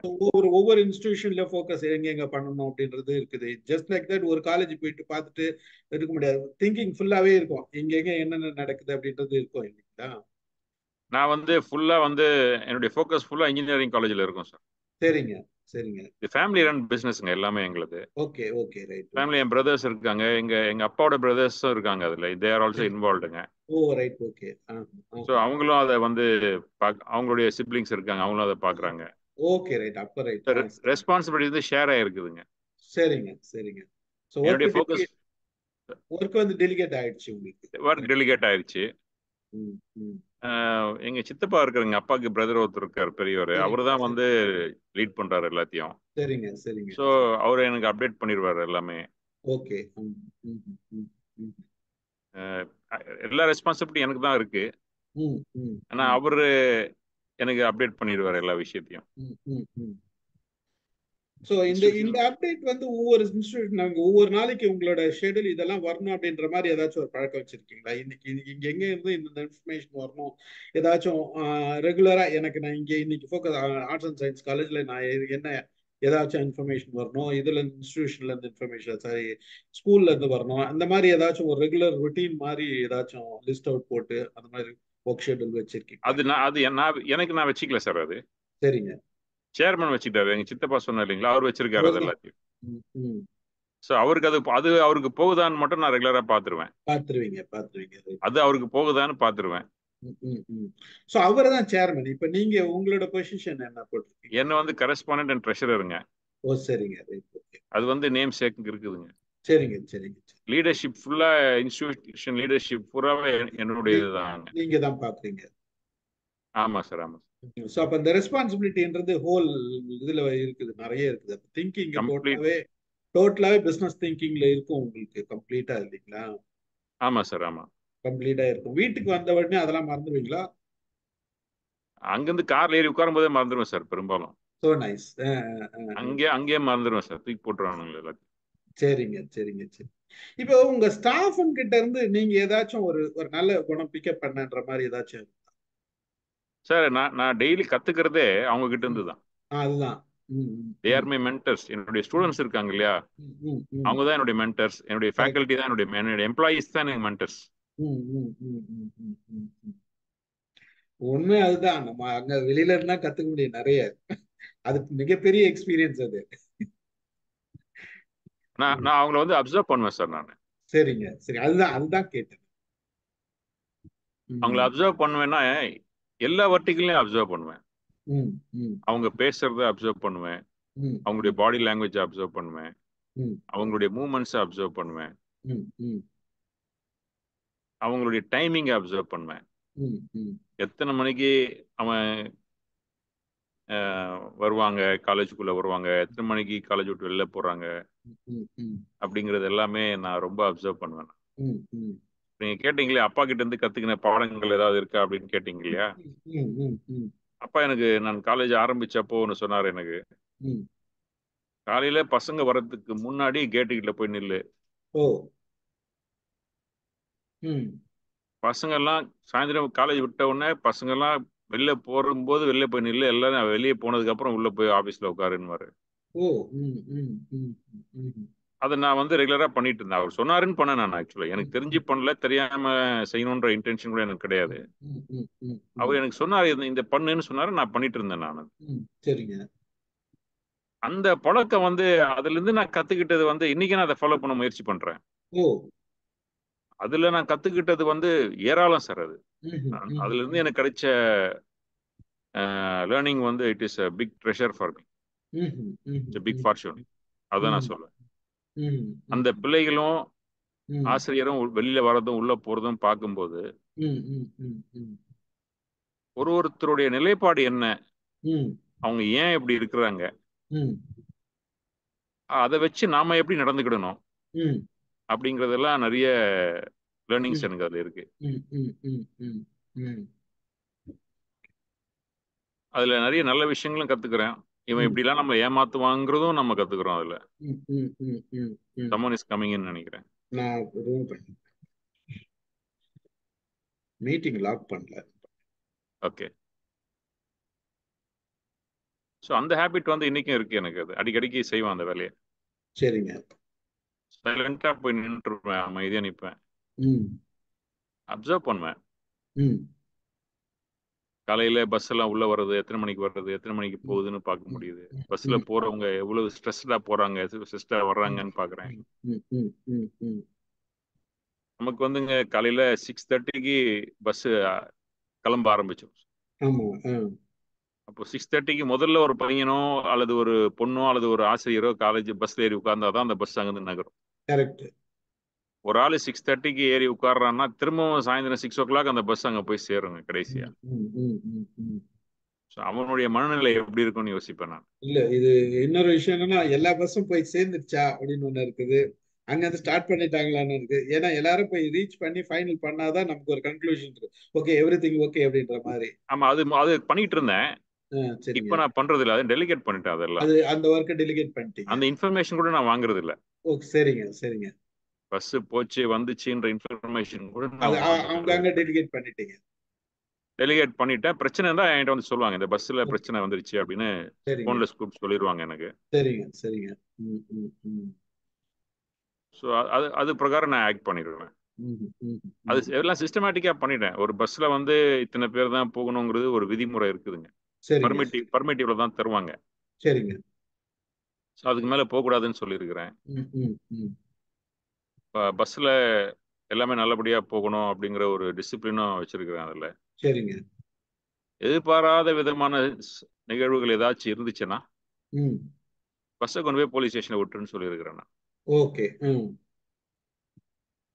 ஒவ்வொரு இன்ஸ்டிடியூஷன்ல ஃபோக்கஸ் எங்க எங்க பண்ணணும் அப்படின்றது இருக்குது. ஜஸ்ட் லைக் தட் ஒரு காலேஜ் போயிட்டு பார்த்துட்டு இருக்க முடியாது. திங்கிங் ஃபுல்லாவே இருக்கும். எங்க எங்க என்னென்ன நடக்குது அப்படின்றது இருக்கும் இல்லைங்களா?
நான் வந்து ஃபுல்லா வந்து என்னுடைய ஃபோக்கஸ் ஃபுல்லா இன்ஜினியரிங் காலேஜ்ல இருக்கும் சார்.
சரிங்க, சரிங்க.
இது ஃபேமிலி ரன் பிசினஸ்ங்க எல்லாமே எங்களுது.
Okay, okay, right.
ஃபேமிலி, என் பிரதர்ஸ் இருக்காங்க, எங்க எங்க அப்பாவோட பிரதர்ஸும் இருக்காங்க அதுல. தே ஆர் ஆல்சோ
சரி.
இன்வால்வ்டுங்க.
ஓ, ரைட், ஓகே.
ஸோ அவங்களும் அதை வந்து அவங்களுடைய சிப்ளிங்ஸ் இருக்காங்க, அவங்களும் அதை பாக்குறாங்க.
Okay, right. அப்ப ரைட். சரி.
ரெஸ்பான்சிபிலிட்டி வந்து ஷேர் ஆயிருக்குதுங்க.
சரிங்க, சரிங்க. ஸோ
என்னுடைய ஃபோக்கஸ்
ஒர்க் வந்து டெலிகேட் ஆயிடுச்சு உங்களுக்கு.
ஒர்க் டெலிகேட் ஆயிருச்சு.
ம், ம்.
எங்க சித்தப்பா இருக்காருங்க, அப்பாவுக்கு பிரதர் ஒருத்தர் இருக்காரு, பெரியவர்.
சரிங்க,
அவரு தான்
சரி.
வந்து லீட் பண்றாரு எல்லாத்தையும்.
சரிங்க, சரிங்க.
ஸோ அவரு எனக்கு அப்டேட் பண்ணிடுவாரு எல்லாமே.
ஓகே. ம், ம், ம், ம்,
அஹ் எல்லா ரெஸ்பான்சிபிலிட்டி எனக்கு தான் இருக்கு.
ம், ம்,
ஆனா
ம்,
அவரு எனக்கு அப்டேட் பண்ணிடுவாரு எல்லா விஷயத்தையும்.
ம், ம், ம். ஸோ இந்த
இன்ஸ்டிடியூஷன்
இந்த அப்டேட் வந்து ஒவ்வொரு இன்ஸ்டியூட் நாங்கள் ஒவ்வொரு நாளைக்கு உங்களோட ஷெடியூல் இதெல்லாம் வரணும் அப்படின்ற மாதிரி ஏதாச்சும் ஒரு பழக்கம் வச்சிருக்கீங்களா? இன்னைக்கு இங்க எங்க இருந்து இந்த இன்ஃபர்மேஷன் வரணும், ஏதாச்சும் ரெகுலரா எனக்கு நான் இங்கே இன்னைக்கு ஃபோக்கஸ் ஆர்ட்ஸ் அண்ட் சயின்ஸ் காலேஜ்ல நான் என்ன ஏதாச்சும் இன்ஃபர்மேஷன் வரணும், இதுல இன்ஸ்டிடியூஷன்ல இருந்து இன்ஃபர்மேஷன், சாரி ஸ்கூல்ல இருந்து வரணும், அந்த மாதிரி ஏதாச்சும் ஒரு ரெகுலர் ரொட்டீன் மாதிரி ஏதாச்சும் லிஸ்ட் அவுட் போட்டு அந்த மாதிரி ஒர்க் ஷெடியூல் வச்சிருக்கீங்களா?
எனக்கு நான் வச்சுக்கல சார். அது
சரிங்க.
சேர்மன் வச்சுக்கிட்டாரு. எங்க சித்தப்பா சொன்னார் இல்லைங்களா, அவர் வச்சிருக்காரு அது
அவர்தான்.
எல்லாத்தையும்.
ம், ம்.
ஸோ அவருக்கு அது அவருக்கு போகுதான்னு மட்டும் நான் ரெகுலரா பாத்துருவேன்.
பார்த்துருவீங்க, பார்த்துருவீங்க.
அது அவருக்கு போகுதான்னு பாத்துருவேன்.
சோ அவர் தான் சேர்மன். இப்ப நீங்க உங்களோட பொசிஷன் என்ன போட்டிருக்கீங்க?
என்ன வந்து கரஸ்பாண்டன்ட் அண்ட் ட்ரெஷரருங்க.
ஓ, சரிங்க, ரைட், ஓகே.
அது வந்து நேம் சேக் இருக்குதுங்க.
சரிங்க, சரிங்க, சரி.
லீடர்ஷிப் ஃபுல்லா, இன்ஸ்டிடியூஷன் லீடர்ஷிப் பூராவே என்னுடைய இதுதாங்க.
நீங்க தான் பாக்குறீங்க.
ஆமா சார். ஆமா சார்.
சோ அப்ப இந்த ரெஸ்பான்சிபிலிட்டின்றது ஹோல் இதுல இருக்குது, நிறைய இருக்குது. Thinking
complete.
டோட்டலாவே பிசினஸ் திங்கிங்ல இருக்கும் உங்களுக்கு கம்ப்ளீட்டா இல்லைங்களா?
ஆமா சார். ஆமா.
கம்ப்ளீட்டா இருக்கும். வீட்டுக்கு வந்த உடனே அதெல்லாம் மறந்துடுவீங்களா?
அங்கிருந்து கார்ல ஏறி உட்காரும் போதே மறந்துடுவேன் சார் பெரும்பாலும்.
So nice.
அங்கேயே மறந்துடுவேன் சார், தூக்கி போட்டுருவானுங்க எல்லாத்தையும்.
சரிங்க, சரிங்க, சரி. இப்போ உங்க ஸ்டாஃப் கிட்ட இருந்து நீங்க ஏதாச்சும் ஒரு ஒரு நல்ல குணம் பிக்கப் பண்ணன்ற மாதிரி ஏதாச்சும்?
சார் நான் நான் டெய்லி கத்துக்கிறதே அவங்க கிட்ட
ம்.
இருந்து தான்.
அதுதான். ம், ம்,
தே
ம்,
ஆர் மை மென்டர்ஸ். என்னுடைய
ம்,
ஸ்டூடெண்ட்ஸ் இருக்காங்க இல்லையா,
ம், ம், ம்.
அவங்க தான் என்னுடைய மென்டர்ஸ். என்னுடைய
கரெக்ட்.
ஃபேக்கல்ட்டி தான் என்னுடைய எம்ப்ளாயீஸ் தான் எனக்கு மென்டர்ஸ்.
ம், hmm, hmm, hmm, hmm, hmm, ம். உண்மை அதுதான். நம்ம அங்க வெளியில இருந்தா கத்துக்க முடியும் நிறைய. அது மிகப்பெரிய எக்ஸ்பீரியன்ஸ் அது.
நான்
ம்.
நான் அவங்கள வந்து அப்சர்வ் பண்ணுவேன் சார் நான்.
சரிங்க, சரி. அதுதான் அதுதான் கேட்டேன்.
அவங்கள
ம்,
அப்சர்வ் பண்ணுவேன்னா எல்லா வர்ட்டிகளையும் அப்சர்வ் பண்ணுவேன்.
ம், ம்,
அவங்க பேசுறத அப்சர்வ் பண்ணுவேன்.
ம்,
அவங்களுடைய
ம்,
பாடி லாங்குவேஜ் அப்சர்வ் பண்ணுவேன்.
ம்,
அவங்களுடைய மூமெண்ட்ஸை அப்சர்வ் பண்ணுவேன்.
ம், ம்,
அவங்களுடைய டைமிங்கை அப்சர்வ் பண்ணுவேன்.
ம், ம்,
எத்தனை மணிக்கு அவன் வருவாங்க, காலேஜுக்குள்ள வருவாங்க, எத்தனை மணிக்கு காலேஜ் விட்டு வெளில போறாங்க
ம், ம்,
அப்படிங்கிறது எல்லாமே நான் ரொம்ப அப்சர்வ் பண்ணுவேன்.
ம், ம்,
நீங்க கேட்டீங்களே அப்பா கிட்ட இருந்து கத்துக்கின பாடங்கள் ஏதாவது இருக்கா அப்படின்னு கேட்டீங்க இல்லையா.
ம், ம், ம்,
அப்பா எனக்கு நான் காலேஜ் ஆரம்பிச்சப்போ ஒன்று சொன்னார் எனக்கு.
ம்.
காலையில பசங்க வர்றதுக்கு முன்னாடி கேட்டு கிட்ட போய் நில்லு.
ஓ. ம்.
பசங்க எல்லாம் சாயந்தரம் காலேஜ் விட்ட உடனே பசங்க எல்லாம் வெளில போகும்போது வெளில போய் நில்லு, எல்லாரும் வெளியே போனதுக்கு அப்புறம் உள்ள போய் ஆபீஸ்ல உட்காருன்னு.
ஓ. ம், ம், ம், ம்,
அதை நான் வந்து ரெகுலரா பண்ணிட்டு இருந்தேன். அவர் சொன்னாருன்னு பண்ணேன் நான். ஆக்சுவலா எனக்கு தெரிஞ்சு
ம்,
பண்ணல, தெரியாம செய்யணுன்ற இன்டென்ஷன் கூட எனக்கு கிடையாது.
ம், ம், ம், ம்,
அவர் எனக்கு சொன்னாரு, இந்த பண்ணுன்னு சொன்னாரு, நான் பண்ணிட்டு இருந்தேன் நான்.
ம். சரிங்க.
அந்த பழக்கம் வந்து அதுல இருந்து நான் கத்துக்கிட்டது வந்து இன்னைக்கு நான் அதை ஃபாலோ பண்ண முயற்சி பண்றேன்.
ஓ.
அதுல நான் கத்துக்கிட்டது வந்து ஏராளம் சார் அது.
ம்ஹும், ம்ஹும்,
அதுல இருந்து எனக்கு கிடைச்ச லேர்னிங் வந்து it is a big treasure for me.
Hmm, hmm,
it's a big
hmm,
fortune. அதான் நான்
ம்,
சொல்லுவேன்.
ம், ம்,
அந்த பிள்ளைகளும்
ம்,
ஆசிரியரும் வெளியில வர்றதும் உள்ள போறதும் பார்க்கும்போது
ம், ம், ம், ம்,
ஒருத்தருடைய நிலைப்பாடு என்ன,
ம்,
அவங்க ஏன் இப்படி இருக்கிறாங்க,
ம்,
அதை வச்சு நாம எப்படி நடந்துக்கிடணும்
ம்,
அப்படிங்கறதெல்லாம் நிறைய லேர்னிங்ஸ்
ம்,
எனக்கு அதுல இருக்கு.
ம், ம், ம், ம், ம்,
அதுல நிறைய நல்ல விஷயங்களும் கத்துக்கிறேன். இவன்
ம்,
இப்படிலாம் நம்ம ஏமாத்துவாங்கிறதும் நம்ம கத்துக்கிறோம் அதுல.
ம், ம், ம், ம், ம்.
சம்மன் இஸ் கம்மிங்னு நினைக்கிறேன்.
நான் ரூம் மீட்டிங் லாக் பண்ணல.
ஓகே. ஸோ அந்த ஹேபிட் வந்து இன்னைக்கும் இருக்கு எனக்கு. அது அடிக்கடிக்கு செய்வேன் அந்த வேலையை.
சரிங்க.
சைலண்டா போய் நின்றுருவேன், அமைதியா நிற்பேன்,
ம்,
அப்சர்வ் பண்ணுவேன்.
ம்,
காலையில பஸ் எல்லாம் உள்ள வர்றது, எத்தனை மணிக்கு வர்றது, எத்தனை மணிக்கு
ம்,
போகுதுன்னு பார்க்க
ம்,
முடியுது.
ம்,
பஸ்ல
ம்,
போறவங்க எவ்வளவு ஸ்ட்ரெஸ்டா போறாங்க, ஸ்ட்ரெஸ்டா
ம்,
வர்றாங்கன்னு பாக்குறேன்.
ம், ம், ம், ம்.
நமக்கு வந்துங்க காலையில 6:30க்கு பஸ் கிளம்ப ஆரம்பிச்சோம்.
ஆமா. ஆ.
அப்போ 6:30க்கு முதல்ல ஒரு பையனோ அல்லது ஒரு பொண்ணோ அல்லது ஒரு ஆசிரியரோ காலேஜ் பஸ்ல ஏறி உட்கார்ந்தாதான் அந்த பஸ் அங்கிருந்து நகரும்.
கரெக்ட்.
ஒரு ஆளு 6:30க்கு ஏறி உட்கார்றான்னா திரும்பவும் சாயந்தரம் 6 o'clock அந்த பஸ் அங்க போய் சேருங்க கடைசியா.
ம், ம், ம், ம், ம்.
So அவனுடைய மனநிலை எப்படி இருக்கும்னு யோசிப்பேன் நான்.
இல்ல இது இன்னொரு விஷயம் என்னன்னா எல்லா பஸ்ஸும் போய் சேர்ந்துருச்சா அப்படின்னு ஒண்ணு இருக்குது. அங்க இருந்து ஸ்டார்ட் பண்ணிட்டாங்களான்னு இருக்கு. ஏன்னா எல்லாரும் போய் ரீச் பண்ணி ஃபைனல் பண்ணாதான் நமக்கு ஒரு கன்க்ளூஷன் இருக்கு. ஓகே எவ்ரிதிங் ஓகே அப்படின்ற மாதிரி.
ஆமா, அது அது பண்ணிட்டு இருந்தேன்.
சரிங்க.
இப்ப நான் பண்றது இல்ல, அதை டெலிகேட் பண்ணிட்டேன் அதெல்லாம்.
அது அந்த ஒர்க்கை டெலிகேட் பண்ணிட்டீங்க.
அந்த இன்ஃபர்மேஷன் கூட நான் வாங்குறது இல்ல.
ஓ சரிங்க, சரிங்க.
பஸ் போச்சு வந்துச்சுன்ற இன்ஃபர்மேஷன் கூட
அது
நான்
அவங்க
வாங்குறது
அங்க
இல்ல.
டெலிகேட் பண்ணிட்டீங்க.
டெலிகேட் பண்ணிட்டேன். பிரச்சனை இருந்தா என்கிட்ட வந்து சொல்லுவாங்க, இந்த பஸ்ல
ஓ,
பிரச்சனை வந்துருச்சு அப்படின்னு.
சரிங்க,
போன்ல கூப்பிட்டு சொல்லிடுவாங்க எனக்கு.
சரிங்க, சரிங்க. ம், ம், ம்,
ஸோ அது அது பிரகாரம் நான் ஆக்ட் பண்ணிடுவேன்.
ம், ம்,
அது
ம்.
எல்லாம் சிஸ்டமேட்டிக்கா பண்ணிட்டேன். ஒரு பஸ்ல வந்து இத்தனை பேர் தான் போகணுங்கிறது ஒரு விதிமுறை இருக்குதுங்க.
சரிங்க,
பர்மிட்டிவ்ல தான் தருவாங்க.
சரிங்க.
ஸோ அதுக்கு மேல போகக்கூடாதுன்னு சொல்லியிருக்கிறேன்.
ம், ம், ம்.
பஸ்ல எல்லாமே நல்லபடியா போகணும் அப்படிங்கிற ஒரு டிசிப்ளினும் வச்சிருக்கிறேன் அதுல.
சரிங்க.
எதிர்பாராத விதமான நிகழ்வுகள் ஏதாச்சும் இருந்துச்சுன்னா
ம்.
பஸ்ஸை கொண்டு போய் போலீஸ் ஸ்டேஷன்ல விட்டுருன்னு சொல்லியிருக்கிறேன் நான்.
ஓகே. ம்,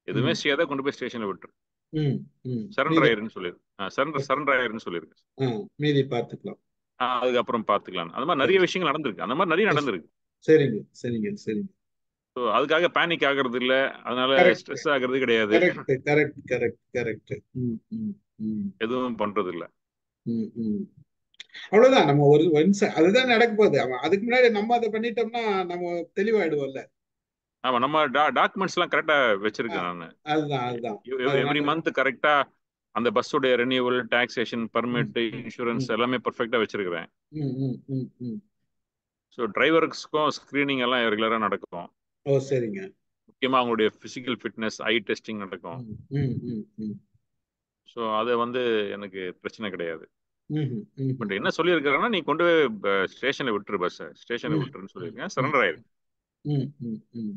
எதுவுமே
ம்,
செய்யாத கொண்டு போய் ஸ்டேஷன்ல விட்டுரு,
ம், ம்.
சரண்டர்
மீதி
ஆயிருன்னு சொல்லியிருக்கேன். சரண்டர் ஆயிருன்னு சொல்லியிருக்கேன்.
மீதி பார்த்துக்கலாம்.
அதுக்கப்புறம் பார்த்துக்கலாம். அந்த மாதிரி
சரி,
நிறைய விஷயங்கள் நடந்திருக்கு. அந்த மாதிரி நிறைய
சரி.
நடந்திருக்கு.
சரிங்க, சரிங்க, சரிங்க.
ஸோ அதுக்காக பேனிக் ஆகிறது இல்லை, அதனால
கரெக்ட்
ஸ்ட்ரெஸ் ஆகிறது கிடையாது,
correct correct correct correct. Hmm hmm ம்
எதுவும் பண்றது இல்லை.
ம் ம். அவ்வளவுதான். நம்ம ஒரு அதுதான் நடக்க போகுது. அதுக்கு முன்னாடி நம்ம அதை பண்ணிட்டோம்னா நம்ம தெளிவாயிடுவோம்ல.
ஆமா, நம்ம டாக்குமெண்ட்ஸ் எல்லாம் கரெக்டா
ஆ,
வச்சிருக்கேன் நான்.
அதுதான் அதுதான்.
எவ்ரி
அதனால
மந்த் கரெக்டா அந்த பஸ்ஸுடைய ரெனியூவல், டாக்ஸேஷன்,
ம்
பர்மிட்,
ம்
இன்சூரன்ஸ்
ம்
எல்லாமே பர்ஃபெக்டா வச்சிருக்கிறேன்.
ம் ம் ம் ம்.
ஸோ டிரைவர்ஸ்க்கும் ஸ்க்ரீனிங் எல்லாம் ரெகுலரா நடக்கும்.
ஓ சரிங்க.
முக்கியமா அவங்களுடைய பிசிக்கல் ஃபிட்னஸ், ஐ டெஸ்டிங் நடக்கும்.
ம் ம் ம் ம்
ஸோ அது வந்து எனக்கு பிரச்சனை கிடையாது.
ம் ம்
பட்
ம்
என்ன சொல்லியிருக்காங்கன்னா, நீ கொண்டு போய் ஸ்டேஷன்ல விட்டுரு, பஸ்ஸை ஸ்டேஷன்ல
ம்
விட்டுருன்னு
ம்
சொல்லியிருக்கேன்,
ம்
சரண்டர் ஆயிரு,
ம் ம் ம்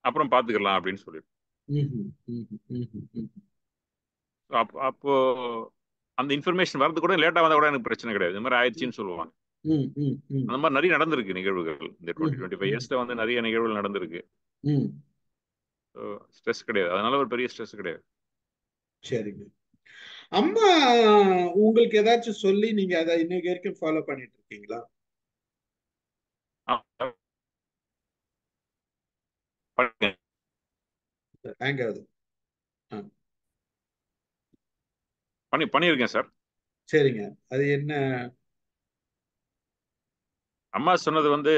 அப்புறம் பார்த்துக்கலாம் அப்படின்னு சொல்லியிருக்கேன்.
ம்ஹும், ம்ஹும், ம்ஹும், ம்ஹும்.
அப்போ அந்த இன்ஃபர்மேஷன் வரது கூட லேட்டா வந்தா கூட எனக்கு பிரச்சனை கிடையாது. இந்த மாதிரி ஆயிடுச்சுன்னு சொல்லுவாங்க.
ம், ம், ம்,
அந்த மாதிரி நிறைய நடந்திருக்கு நிகழ்வுகள். இந்த
ம்,
2025
ம்,
இயர்ஸ்ல வந்து நிறைய நிகழ்வுகள் நடந்திருக்கு.
ம்.
ஸ்ட்ரெஸ் கிடையாது, அதனால ஒரு பெரிய ஸ்ட்ரெஸ் கிடையாது.
சரிங்க. அம்மா உங்களுக்கு ஏதாச்சும் சொல்லி நீங்க அதை இன்னைக்கு வரைக்கும் ஃபாலோ பண்ணிட்டு இருக்கீங்களா?
ஆ, பண்ணிருக்கேன்.
ஹேங் ஆகுது. ஆ,
பண்ணியிருக்கேன் சார்.
சரிங்க. அது என்ன?
அம்மா சொன்னது வந்து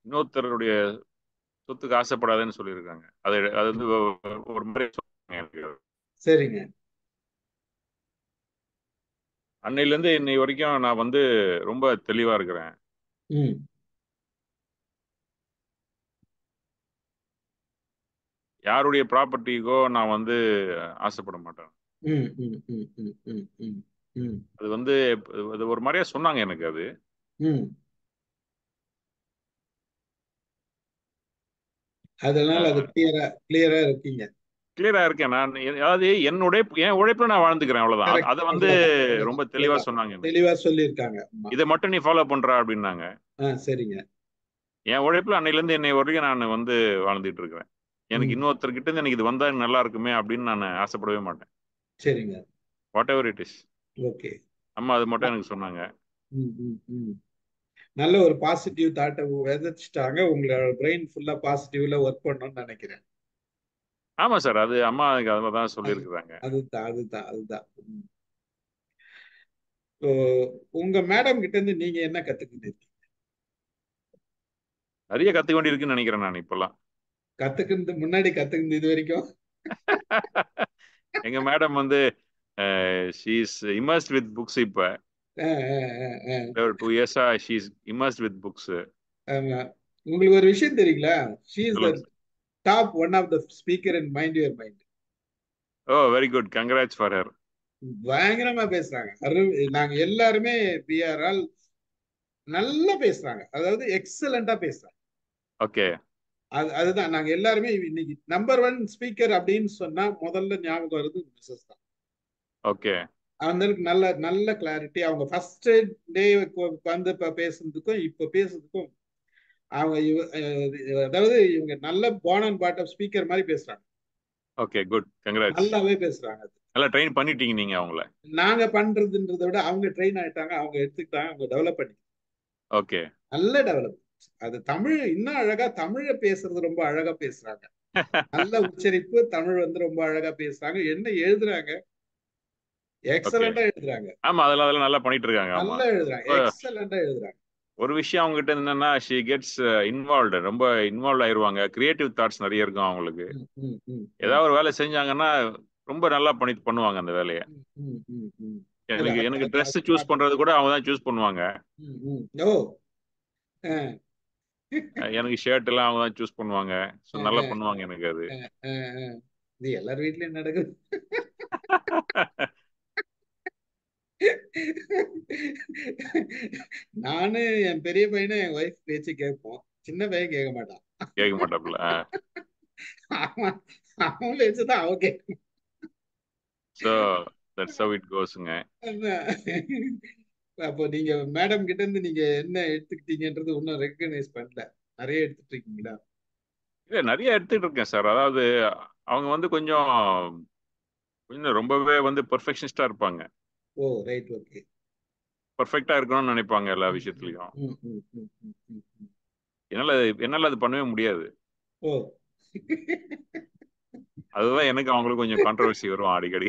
இன்னொருத்தருடைய சொத்துக்கு ஆசைப்படாதுன்னு சொல்லியிருக்காங்க. அது அது வந்து ஒரு மாதிரி சொன்னாங்க எனக்கு.
சரிங்க.
அன்னையிலேருந்து இன்னை வரைக்கும் நான் வந்து ரொம்ப தெளிவா இருக்கிறேன்.
ம்,
யாருடைய ப்ராப்பர்ட்டிக்கோ நான் வந்து ஆசைப்பட மாட்டேன்.
ம், hmm, hmm, hmm, hmm, hmm, ம்,
அது வந்து அது ஒரு மாதிரியா சொன்னாங்க எனக்கு. அது
ம். அதனால அது கிளியரா இருக்கீங்க.
கிளியரா இருக்கேன் நான். அதாவது என் உழைப்புல நான் வாழ்ந்துக்கிறேன், அவ்வளவுதான்.
கரெக்ட்.
அதை வந்து
அவ்வளவுதான் அவ்வளவுதான்
ரொம்ப தெளிவா
அவ்வளவுதான்.
சொன்னாங்க எனக்கு.
தெளிவா சொல்லியிருக்காங்க அம்மா.
இதை மட்டும் நீ ஃபாலோ பண்றா அப்படின்னாங்க.
சரிங்க.
என் உழைப்புல அன்னையிலேருந்து இன்னை வரைக்கும் நான் வந்து வாழ்ந்துட்டு இருக்கிறேன். எனக்கு
ம்.
இன்னொருத்தர்கிட்ட இருந்து எனக்கு இது வந்தா நல்லா இருக்குமே அப்படின்னு நான் ஆசைப்படவே மாட்டேன்.
சரிங்க.
What ever it is.
Okay.
அம்மா அது மட்டும் எனக்கு சொன்னாங்க.
ம், ம், ம். நல்ல ஒரு பாசிட்டிவ் தாட்டை விதைச்சிட்டாங்க. உங்களோட பிரெயின் ஃபுல்லா பாசிட்டிவ்ல ஒர்க் பண்ணணும்னு நினைக்கிறேன்.
ஆமா சார், அது அம்மா எனக்கு அதில் தான்
அது
சொல்லியிருக்கிறாங்க.
அதுதான் அதுதான் அதுதான். ம். இப்போ உங்க மேடம் கிட்ட இருந்து நீங்க என்ன கத்துக்கிட்டீங்க?
நிறைய கத்துக்க வேண்டியிருக்குன்னு நினைக்கிறேன் நான் இப்பெல்லாம்.
கத்துக்கிறது முன்னாடி கத்துக்கிறது இது வரைக்கும்?
எங்க மேடம் வந்து she is immersed with books. இப்ப
அஹ், அஹ், அஹ்,
2 இயர்ஸா she is immersed with books.
ஆமா. உங்களுக்கு ஒரு விஷயம் தெரியுங்களா? ஷீ இஸ் த
சொல்லுங்க sir.
Top one of the speaker in mind your mind.
Oh, very good, congrats for her.
பயங்கரமா பேசுறாங்க. நாங்க எல்லாருமே we are all நல்லா பேசுறாங்க. அதாவது எக்ஸலண்டா பேசுறாங்க.
ஓகே.
அதுதான் நாங்க எல்லாருமே இன்னைக்கு நம்பர் ஒன் ஸ்பீக்கர் அப்படின்னு சொன்னா முதல்ல ஞாபகம் வருது மிஸ்ஸஸ் தான்.
ஓகே.
அந்த நல்ல நல்ல கிளாரிட்டி. அவங்க ஃபர்ஸ்ட் டே வந்து இப்ப பேசுறதுக்கும் இப்ப பேசுறதுக்கும் அவங்க அதாவது இவங்க நல்ல பார்ன் அண்ட் பாட்டம் ஸ்பீக்கர் மாதிரி பேசுறாங்க.
Okay, good, congrats.
நல்லாவே பேசுறாங்க.
நல்லா ட்ரெயின் பண்ணிட்டீங்க நீங்க அவங்கள.
நாங்க பண்றதுன்றதை விட அவங்க ட்ரெயின் ஆயிட்டாங்க, அவங்க எடுத்துக்கிட்டாங்க, அவங்க டெவலப் பண்ணி
ஓகே.
நல்ல டெவலப். அது தமிழ் இன்னும் அழகா தமிழ பேசுறது ரொம்ப அழகா பேசுறாங்க. நல்ல உச்சரிப்பு. தமிழ் வந்து ரொம்ப அழகா பேசுறாங்க. என்ன எழுதுறாங்க
ஓகே.
எக்ஸலண்டா எழுதுறாங்க.
ஆமா, அதெல்லாம் நல்லா பண்ணிட்டு இருக்காங்க. ஆமா.
நல்லா எழுதுறாங்க.
ரொம்ப
எக்ஸலண்டா எழுதுறாங்க.
ஒரு விஷயம் அவங்க கிட்ட என்னன்னா, ஷி கெட்ஸ் இன்வால்வ்டு, ரொம்ப இன்வால்வ் ஆயிருவாங்க. கிரியேட்டிவ் தாட்ஸ் நிறைய இருக்கும் அவங்களுக்கு.
ம், ம், ம், ம்,
ஏதாவது ஒரு வேலை செஞ்சாங்கன்னா ரொம்ப நல்லா பண்ணுவாங்க அந்த வேலையை.
ம், ம், ம், ம். இல்ல
எனக்கு
அது
எனக்கு
அது
ட்ரெஸ்
அது
சூஸ்
காட்டும்.
பண்றது கூட அவங்க தான் சூஸ் பண்ணுவாங்க.
ம், ம். ஓ. அஹ்,
எனக்கு ஷர்ட் எல்லாம் அவங்க தான் சூஸ் பண்ணுவாங்க. ஸோ
அஹ்,
நல்லா
அஹ்,
பண்ணுவாங்க எனக்கு அது.
அஹ், அஹ், அஹ். இது எல்லார் வீட்லயும் நடக்குது. நானு என் பெரிய பையனும் என் ஒய்ஃப் பேச்சு கேட்போம். சின்ன பையன் கேட்க மாட்டான்.
கேட்க மாட்டாப்புல.
அவன் அவன் பேச்சுதான் அவன் கேட்க.
ஸோ தட்ஸ் ஹவ் இட் கோஸ்ங்க.
அப்போ நீங்க மேடம் கிட்ட இருந்து நீங்க என்ன எடுத்துக்கிட்டீங்கன்றது இன்னும் ரெக்கக்னைஸ் பண்ணல. நிறைய எடுத்துட்டு இருக்கீங்களா?
இல்ல, நிறைய எடுத்துட்டு இருக்கேன் சார். அதாவது அவங்க வந்து கொஞ்சம் கொஞ்சம் ரொம்பவே வந்து பெர்ஃபெக்ஷனிஸ்டா இருப்பாங்க.
ஓ ரைட். ஓகே.
பெர்ஃபெக்டா இருக்கணும்னு நினைப்பாங்க எல்லா
ம், ம்,
விஷயத்துலயும்.
ம், ம், ம், ம், ம், ம்.
என்னால என்னால அது பண்ணவே முடியாது.
ஓ.
அதுதான் எனக்கு அவங்களுக்கு கொஞ்சம் கான்ட்ரவர்சி வரும் அடிக்கடி.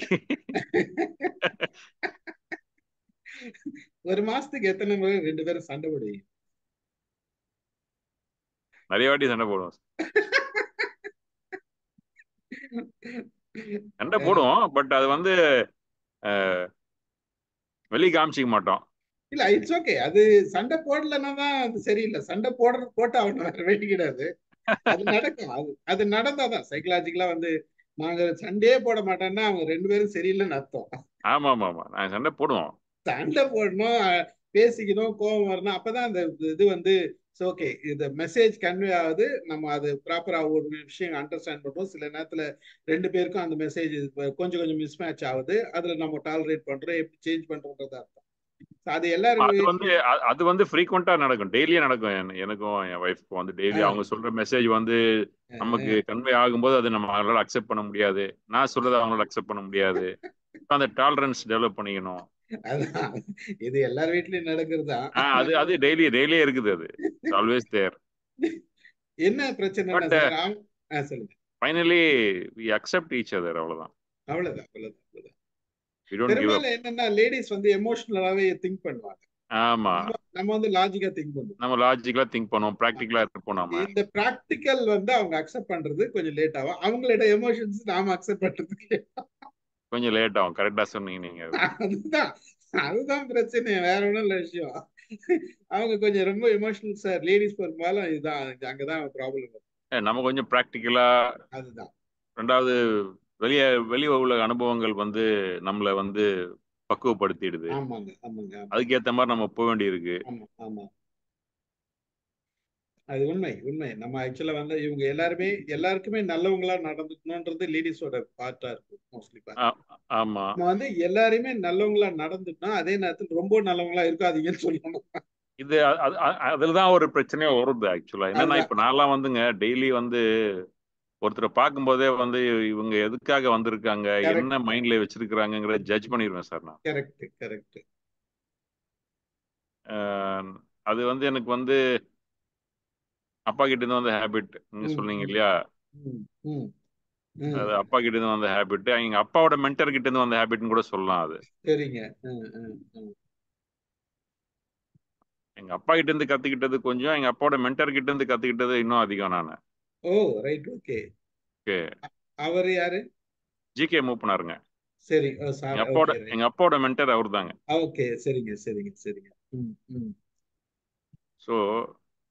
ஒரு மாசத்துக்கு எத்தனை முறை 2 பேரும் சண்டை போடுவீங்க?
நிறைய வாட்டி சண்டை போடுவோம். சண்டை
அஹ்,
போடுவோம், பட் அது வந்து வெளியே காமிச்சிக்க மாட்டோம்.
இல்ல இட்ஸ் ஓகே. அது சண்டை போடலைன்னா தான் அது சரியில்லை. சண்டை போட்டு அவன வேற வழி கிடையாது. அது நடக்கும். அது நடந்தாதான் சைக்கலாஜிக்கலா வந்து நாங்க சண்டையே போட மாட்டோம்னா அவங்க 2 பேரும் சரியில்லைன்னு அர்த்தம்.
ஆமா ஆமா ஆமா, நாங்க சண்டை போடுவோம்.
சண்டை போடணும், பேசிக்கணும், கோபம் வரணும். அப்பதான் அந்த இது வந்து ஓகே, இந்த மெசேஜ் கன்வே ஆகுது. நம்ம அது ப்ராப்பரா ஒரு விஷயம் அண்டர்ஸ்டாண்ட் பண்றோம். சில நேரத்துல 2 பேருக்கும் அந்த மெசேஜ் கொஞ்சம் கொஞ்சம் மிஸ்மேட்ச் ஆகுது. அதுல நம்ம டாலரேட் பண்றோம், எப்படி சேஞ்ச் பண்றோம்ன்றது அர்த்தம். அது எல்லாரும்
அது வந்து
வீட்லயும்
அது வந்து ஃப்ரீக்வெண்டா நடக்கும், டெய்லியே நடக்கும். எனக்கும் என் ஒய்ஃப்க்கும் வந்து டெய்லி அவங்க சொல்ற மெசேஜ் வந்து நமக்கு கன்வே ஆகும்போது அது நம்ம அவங்களால அக்செப்ட் பண்ண முடியாது. நான் சொல்றதை அவங்களால அக்செப்ட் பண்ண முடியாது. அந்த டாலரன்ஸ் டெவலப் பண்ணிக்கணும்.
அதான் இது எல்லார் வீட்லயும் நடக்கிறது தான்.
அது அது டெய்லியே இருக்குது. அது ஆல்வேஸ் தேர்.
என்ன பிரச்சனைனா
பட்
சார் சொல்லுங்க.
Finally we accept each other, அவ்வளவுதான்.
அவ்வளவுதான் அவ்வளவுதான் அவ்வளவுதான்.
We don't give up.
பெரும்பாலும் என்னன்னா லேடிஸ் வந்து எமோஷனலாவே திங்க் பண்ணுவாங்க.
ஆமா,
நம்ம வந்து லாஜிக்கா திங்க் பண்ணுவோம்.
நம்ம லாஜிக்கலா திங்க் பண்ணுவோம், ப்ராக்டிக்கலா இருப்போம் நாம.
இந்த பிராக்டிக்கல் வந்து அவங்க அக்செப்ட் பண்றது கொஞ்சம் லேட் ஆகும். அவங்களோட எமோஷன்ஸ் நாம அக்செப்ட் பண்றதுக்கு
கொஞ்சம் லேட் ஆகும். கரெக்டா சொன்னீங்க நீங்க.
அதுதான் அதுதான் பிரச்சனை, வேற ஒண்ணும் இல்ல விஷயம். அவங்க கொஞ்சம் ரொம்ப எமோஷனல் சார். லேடிஸ் பெரும்பாலும் இதுதான், அங்கதான் ப்ராப்ளம்.
நம்ம கொஞ்சம் ப்ராக்டிக்கலா.
அதுதான்.
ரெண்டாவது, வெளியே உள்ள அனுபவங்கள் வந்து நம்மளை வந்து பக்குவப்படுத்திடுது.
ஆமாங்க ஆமாங்க ஆமாங்க.
அதுக்கேத்த மாதிரி நம்ம போக வேண்டியிருக்கு.
ஆமா ஆமா. அது உண்மை உண்மை. நம்ம ஆக்சுவலா வந்து இவங்க எல்லாருக்குமே நல்லவங்களா நடந்துக்கணும்ன்றது லேடிஸோட பார்ட்டா இருக்கும் மோஸ்ட்லி.
ஆ- ஆமா.
நம்ம வந்து எல்லாரையுமே நல்லவங்களா நடந்துட்டோம், அதே நேரத்தில் ரொம்ப நல்லவங்களா இருக்காதீங்கன்னு சொல்லணும்.
இது அதுல தான் ஒரு பிரச்சனையே வருது ஆக்சுவலா. என்னன்னா,
அதுதான்.
இப்ப நான்லாம் வந்துங்க டெய்லி வந்து ஒருத்தரை பார்க்கும்போதே வந்து இவங்க எதுக்காக வந்திருக்காங்க, என்ன
கரெக்ட்
மைண்ட்ல வச்சிருக்கிறாங்கிறத ஜட்ஜ் பண்ணிடுவேன் சார் நான்.
Correct correct.
அஹ் அது வந்து எனக்கு வந்து அப்பா கிட்ட இருந்து வந்த ஹேபிட். நீங்க
ம்
சொன்னீங்க
ம்
இல்லையா,
ம் ம் ம்.
அது அப்பா கிட்ட இருந்து வந்த ஹேபிட், எங்க அப்பாவோட மென்டர் கிட்ட இருந்து வந்த ஹேபிட்னு கூட சொல்லலாம் அது.
சரிங்க. ம் ம் ம்.
எங்க அப்பா கிட்ட இருந்து கத்துக்கிட்டது கொஞ்சம், எங்க அப்பாவோட மென்டர் கிட்ட இருந்து கத்துக்கிட்டது இன்னும் அதிகம் நான்.
Oh right okay.
ஓகே.
அவர் யாரு?
ஜிகே மூவ் பண்ணாருங்க.
சரி. ஓ
எங்க
சார்
அப்பாவோட
ஓகே ரைட்.
எங்க அப்பாவோட மென்டர் அவர் தாங்க.
ஓகே சரிங்க சரிங்க சரிங்க. ம் ம்
ஸோ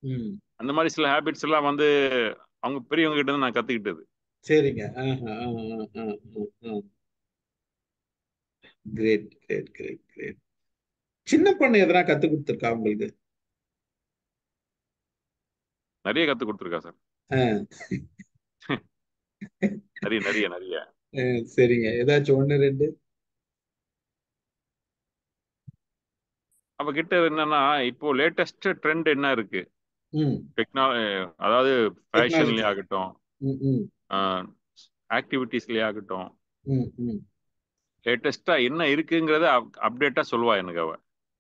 ம்.
அந்த மாதிரி சில ஹேபிட்ஸ் எல்லாம் வந்து அவங்க பெரியவங்க கிட்ட இருந்து நான் கத்துக்கிட்டது.
சரிங்க. Great great great great. சின்ன பொண்ணு எதனா கத்து கொடுத்துருக்கா உங்களுக்கு?
நிறைய கத்து கொடுத்துருக்கா சார்.
ஆ.
நிறைய நிறைய நிறைய.
சரிங்க. ஏதாச்சும் ஒண்ணு ரெண்டு?
அவகிட்ட என்னன்னா, இப்போ லேட்டஸ்ட் ட்ரெண்ட் என்ன இருக்கு,
ம்.
அதாவது
டெக்னாலஜி.
ஃபேஷன்லயே ஆகட்டும்,
ம் ம்
ஆக்டிவிட்டீஸ்லயே ஆகட்டும்,
ம் ம்
லேட்டஸ்டா என்ன இருக்குங்கிறத அப்டேட்டா சொல்லுவா எனக்கு அவ.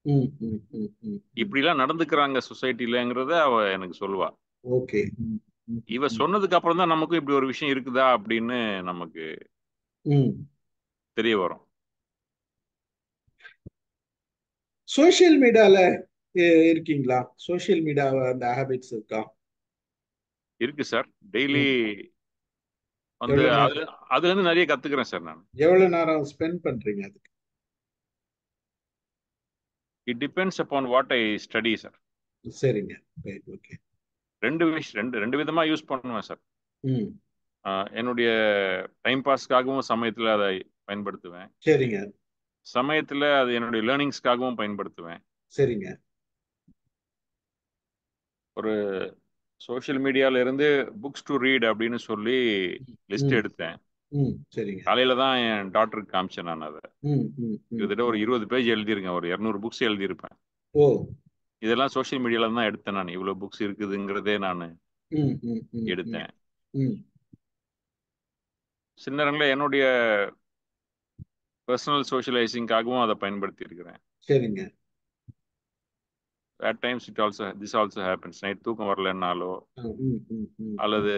ம் ம் ம் ம் ம்.
இப்படிலாம் நடந்துக்கிறாங்க சொசைட்டிலங்கிறத அவ எனக்கு சொல்லுவா.
ஓகே. ம் ம்
இவ
ம்
சொன்னதுக்கு அப்புறம் தான் நமக்கும் இப்படி ஒரு விஷயம் இருக்குதா அப்படின்னு நமக்கு
ம்.
தெரிய வரும்.
சோஷியல் மீடியால இருக்கீங்களா? சோஷியல் மீடியா அந்த ஹேபிட்ஸ் இருக்கா?
இருக்கு சார். டெய்லி
ம்.
வந்து
எவ்வளவு
அதுல
நேரம்
அதுல இருந்து நிறைய கத்துக்கிறேன் சார் நான்.
எவ்வளவு நேரம் ஸ்பெண்ட் பண்றீங்க அதுக்கு?
It depends upon what I study sir.
சரிங்க. Right okay.
ரெண்டு விதமா யூஸ் பண்ணுவேன் சார்.
ம்.
என்னுடைய டைம் பாஸ்க்காகவும் சமயத்தில் அதை பயன்படுத்துவேன்.
சரிங்க
சமயத்தில் அது என்னுடைய லேர்னிங்ஸ்க்காகவும் பயன்படுத்துவேன்.
சரிங்க.
ஒரு சோஷியல் மீடியால இருந்து புக்ஸ் டு ரீட் அப்படின்னு சொல்லி லிஸ்ட்
ம்
எடுத்தேன்.
ம். சரிங்க.
காலையில தான் என் டாக்டருக்கு காமிச்சேன் நான் அதை.
ம் ம் ம்
கிட்டத்தட்ட ஒரு
ம்.
20 பேஜ் எழுதியிருக்கேன், ஒரு 200 புக்ஸ் எழுதியிருப்பேன்.
ஓ.
இதெல்லாம் சோஷியல் மீடியால தான் எடுத்தேன் நான். இவ்வளோ புக்ஸ் இருக்குதுங்கிறதே நான்
ம் ம் ம் ம்
எடுத்தேன்.
ம்.
சில நேரங்களில் என்னுடைய பர்சனல் சோஷியலைசிங்காகவும் அதை பயன்படுத்தி இருக்கிறேன்.
சரிங்க.
At times this also happens. Night தூக்கம் வரலன்னாலோ
ம் ம் ம் ம்
அல்லது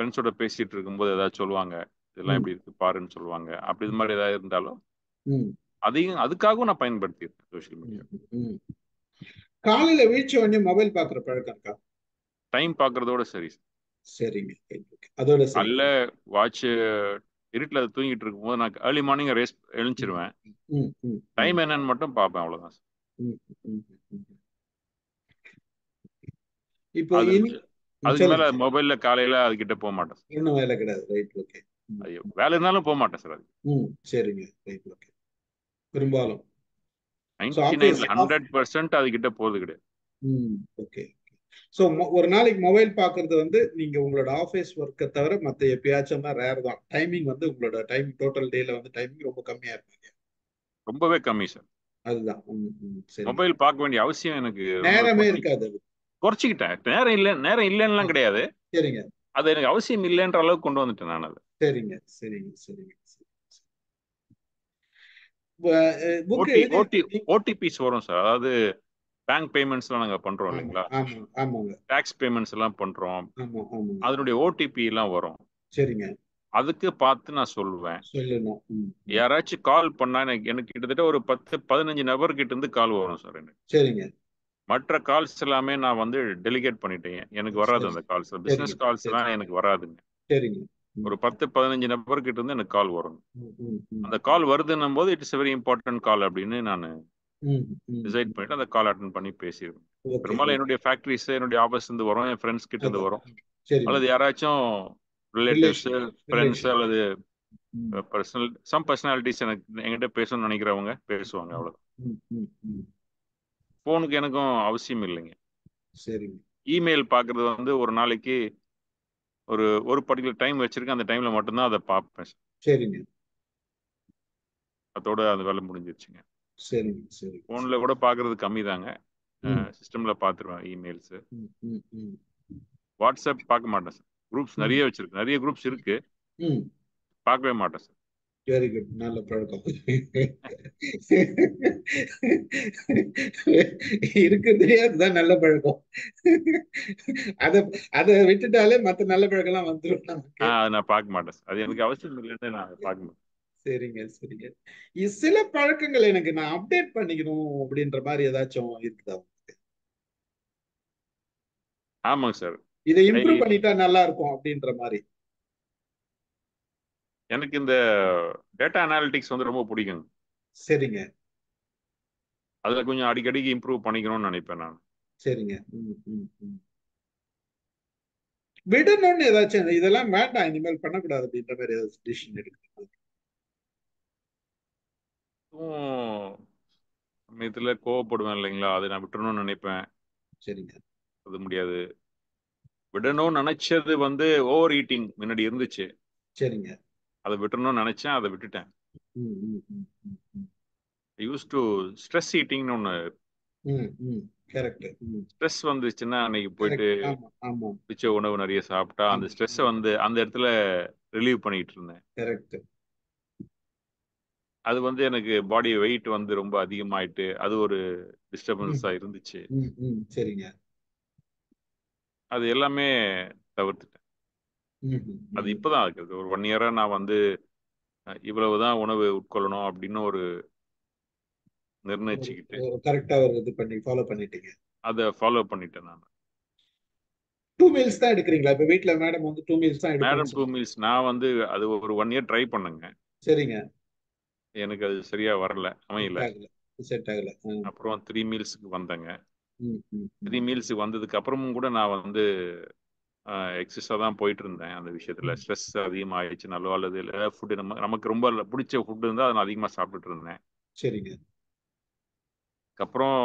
ஃப்ரெண்ட்ஸோட பேசிட்டு இருக்கும்போது ஏதாவது சொல்லுவாங்க, இதெல்லாம்
ம்,
இப்படி இருக்கு பாருன்னு சொல்லுவாங்க. அப்படி இது மாதிரி ஏதாவது இருந்தாலும்
ம்,
அதையும் அதுக்காகவும் நான் பயன்படுத்தியிருக்கேன் சோஷியல்
ம்,
மீடியா.
ம். காலையில வீழ்ச்சி உடனே மொபைல் பாக்குற பழக்கம் இருக்கா?
டைம் பார்க்கறதோட சரி.
சரிங்க. Okay. அதோட சரி.
அல்ல வாட்ச் இருட்டில் அது தூங்கிட்டு இருக்கும்போது நான் ஏர்லி மார்னிங் ரேஸ்
ம்,
எழுந்திருவேன்.
ம், ம், ம்,
டைம் என்னன்னு மட்டும் பார்ப்பேன், அவ்வளவுதான் சார்.
ம், ம், ம். இப்போ
அது
இனி
அதுக்கு மேல
சொல்லுங்க.
மொபைல்ல காலையில அதுகிட்ட போக மாட்டேன் சார்.
இன்னும் வேலை கிடையாது. ரைட். ஓகே.
ஐயோ, வேலை இருந்தாலும் போக மாட்டேன் சார். அது
சரிங்க. ரைட். ஓகே. பெரும்பாலும் ஸோ
99ல 100% அதுகிட்ட போறது கிடையாது.
ஓகே. ஸோ ஒரு நாளைக்கு மொபைல் பார்க்கறது வந்து நீங்க உங்களோட ஆஃபீஸ் ஒர்க்கை தவிர மற்ற எப்பயாச்சும் தான், ரேர் தான். டைமிங் வந்து உங்களோட டைம் டோட்டல் டேல வந்து டைமிங் ரொம்ப கம்மியா இருப்பாங்க.
ரொம்பவே கம்மி சார்.
அதுதான். சரி.
மொபைல் பார்க்க வேண்டிய அவசியம் எனக்கு ரொம்ப
நேரமே இருக்காது அது.
குறைச்சிக்கிட்டேன். நேரம் இல்லைன்னுலாம் கிடையாது.
சரிங்க.
அது எனக்கு அவசியம் இல்லைன்ற அளவுக்கு கொண்டு வந்துட்டேன் நான் அதை.
சரிங்க. சரிங்க. சரிங்க. புக்
ஓடி
எழுதி
ஓடி ஓடிபிஸ் வரும் சார். அதாவது பேங்க் பேமெண்ட்ஸ்லாம் நாங்க பண்றோம்
ஆமா,
இல்லைங்களா,
ஆமா, ஆமாங்க.
டாக்ஸ் பேமெண்ட்ஸ் எல்லாம் பண்றோம்.
ஆமா, ஆமாங்க.
அதனுடைய ஓடிபி எல்லாம் வரும்.
சரிங்க.
அதுக்கு பார்த்து நான் சொல்லுவேன்.
சொல்லணும்.
யாராச்சும் கால் பண்ணா எனக்கு எனக்கு கிட்டத்தட்ட ஒரு 10-15 நபர்கிட்ட இருந்து கால் வரும் சார் எனக்கு.
சரிங்க.
மற்ற கால்ஸ் எல்லாமே நான் வந்து டெலிகேட் பண்ணிட்டேன். எனக்கு வராது
சரி.
அந்த கால்ஸ்.
சரிங்க.
பிசினஸ் கால்ஸ்
சரி.
எல்லாம் எனக்கு வராதுங்க.
சரிங்க.
ஒரு 10-15 நபர்கிட்ட இருந்து எனக்கு கால் வரும்.
ம், ம், ம்,
அந்த கால் வருதுன்னும் போது இட்ஸ் வெரி இம்பார்ட்டன்ட் கால் அப்படின்னு நான்
ம், ம்,
டிசைட்
ம்.
பண்ணிட்டு அந்த கால் அட்டன் பண்ணி பேசிடுவேன்.
ஓகே.
பெரும்பாலும்
ஓகே.
என்னுடைய ஃபேக்டரிஸ், என்னுடைய ஆஃபீஸ் இருந்து வரும், என் ஃப்ரெண்ட்ஸ் கிட்ட இருந்து
அதான்.
வரும்,
சரிங்க.
அல்லது யாராச்சும் ரிலேட்டிவ்ஸ்,
ரிலேஷன்.
Friends
relation.
அல்லது
ம்,
பர்சனாலிட்டிஸ் எனக்கு என்கிட்ட பேசணும்னு நினைக்கிறவங்க பேசுவாங்க,
ம்,
அவ்வளவுதான்.
ம், ம், ம்.
ஃபோனுக்கு எனக்கும் அவசியம் இல்லைங்க.
சரிங்க.
இமெயில் பார்க்கறது வந்து ஒரு நாளைக்கு ஒரு ஒரு பர்டிகுலர் டைம் வச்சிருக்கேன். அந்த டைம்ல மட்டும்தான் அதை பார்ப்பேன்.
சரிங்க.
அதோட அந்த வேலை முடிஞ்சிருச்சுங்க.
சரிங்க. சரிங்க.
ஃபோனில் கூட பார்க்கறது கம்மி தாங்க.
ம்,
சிஸ்டமில் பார்த்துருவேன் இமெயில்ஸு.
ம், ம், ம்,
வாட்ஸ்அப் பார்க்க மாட்டேன் சார். குரூப்ஸ்
ம்,
நிறைய வச்சிருக்கு, நிறைய குரூப்ஸ் இருக்கு,
ம்.
பார்க்கவே மாட்டேன் சார்.
Very good. நல்ல பழக்கம். இருக்கிறதுலயே அதுதான் நல்ல பழக்கம். அத அத விட்டுட்டாலே மத்த நல்ல பழக்கம் எல்லாம் வந்துடும் நமக்கு.
அதை நான் பார்க்க மாட்டேன் சார். அது எனக்கு அவசியம் இல்லைன்னு நான் பார்க்க மாட்டேன்.
சரிங்க. சரிங்க. சில பழக்கங்கள் எனக்கு நான் அப்டேட் பண்ணிக்கணும் அப்படின்ற மாதிரி ஏதாச்சும் இருக்குதா?
ஆமாங்க சார்.
இதை
ஐ
இம்ப்ரூவ் பண்ணிட்டா நல்லா இருக்கும் அப்படின்ற மாதிரி.
எனக்கு இந்த டேட்டா அனாலிட்டிக்ஸ் வந்து ரொம்ப பிடிக்கும்.
சரிங்க.
அதில் கொஞ்சம் அடிக்கடிக்கு இம்ப்ரூவ் பண்ணிக்கணும்னு நினைப்பேன் நான்.
சரிங்க. விடணும்னு ஏதாச்சும் இதெல்லாம் வேண்டாம் இனிமேல் பண்ணக்கூடாது அப்படின்ற மாதிரி ஏதாச்சும் டிசிஷன் எடுக்கணும்.
சமயத்தில் கோவப்படுவேன் இல்லைங்களா, அதை நான் விட்டுறணும்னு நினைப்பேன்.
சரிங்க.
அது முடியாது. விடணும்னு நினைச்சது வந்து ஓவர் ஈட்டிங் முன்னாடி இருந்துச்சு.
சரிங்க.
அதை விட்டுறணும்னு நினைச்சேன், அதை விட்டுட்டேன்.
ம், ம், ம், ம், ம்.
யூஸ் டு ஸ்ட்ரெஸ் ஈட்டிங்னு ஒன்று.
ம், ம். கரெக்ட்.
ஸ்ட்ரெஸ் வந்துச்சுன்னா அன்னைக்கு போயிட்டு
கரெக்ட். ஆமா, ஆமா,
பிடிச்ச உணவு நிறைய சாப்பிட்டா அந்த
ஆமா,
ஸ்ட்ரெஸ்ஸை
ஆமா.
வந்து அந்த இடத்துல ரிலீவ் பண்ணிட்டு இருந்தேன்.
கரெக்ட்.
அது வந்து எனக்கு பாடி வெயிட் வந்து ரொம்ப அதிகமாயிட்டு அது ஒரு
ம்,
டிஸ்டர்பன்ஸா இருந்துச்சு.
ம், ம். சரிங்க.
அது எல்லாமே தவிர்த்துட்டேன்.
ம்,
அது
ம்.
இப்பதான் இருக்குது ஒரு 1 இயரா நான் வந்து இவ்வளவுதான் உணவு உட்கொள்ளணும் அப்படின்னு ஒரு நிர்ணயிச்சுக்கிட்டு
கரெக்டா ஒரு இது பண்ணி ஃபாலோ பண்ணிட்டீங்க.
அதை ஃபாலோ பண்ணிட்டேன் நான்.
2 மீல்ஸ் தான் எடுக்கிறீங்களா? இப்ப வீட்ல மேடம் வந்து 2 மீல்ஸ் தான்
மேடம்
எடுப்பேன்னு
2
சொல்லுவாங்க.
மீல்ஸ் நான் வந்து அது ஒரு 1 இயர் ட்ரை பண்ணுங்க.
சரிங்க.
எனக்கு அது சரியா வரல,
செட்
அமையல.
ஆகல. செட் ஆகல.
அப்புறம் 3 மீல்ஸுக்கு வந்தேங்க.
ம், ம், ம்.
3 மீல்ஸுக்கு வந்ததுக்கு அப்புறமும் கூட நான் வந்து எக்ஸஸாக தான் போயிட்டு இருந்தேன். அந்த விஷயத்தில்
ம்.
ஸ்ட்ரெஸ் அதிகமாகிடுச்சுனாலோ அல்லது ஃபுட்டு நமக்கு ரொம்ப பிடிச்ச ஃபுட்டு இருந்தால் அதை நான் அதிகமாக சாப்பிட்டுட்டு இருந்தேன்.
சரிங்க.
அதுக்கப்புறம்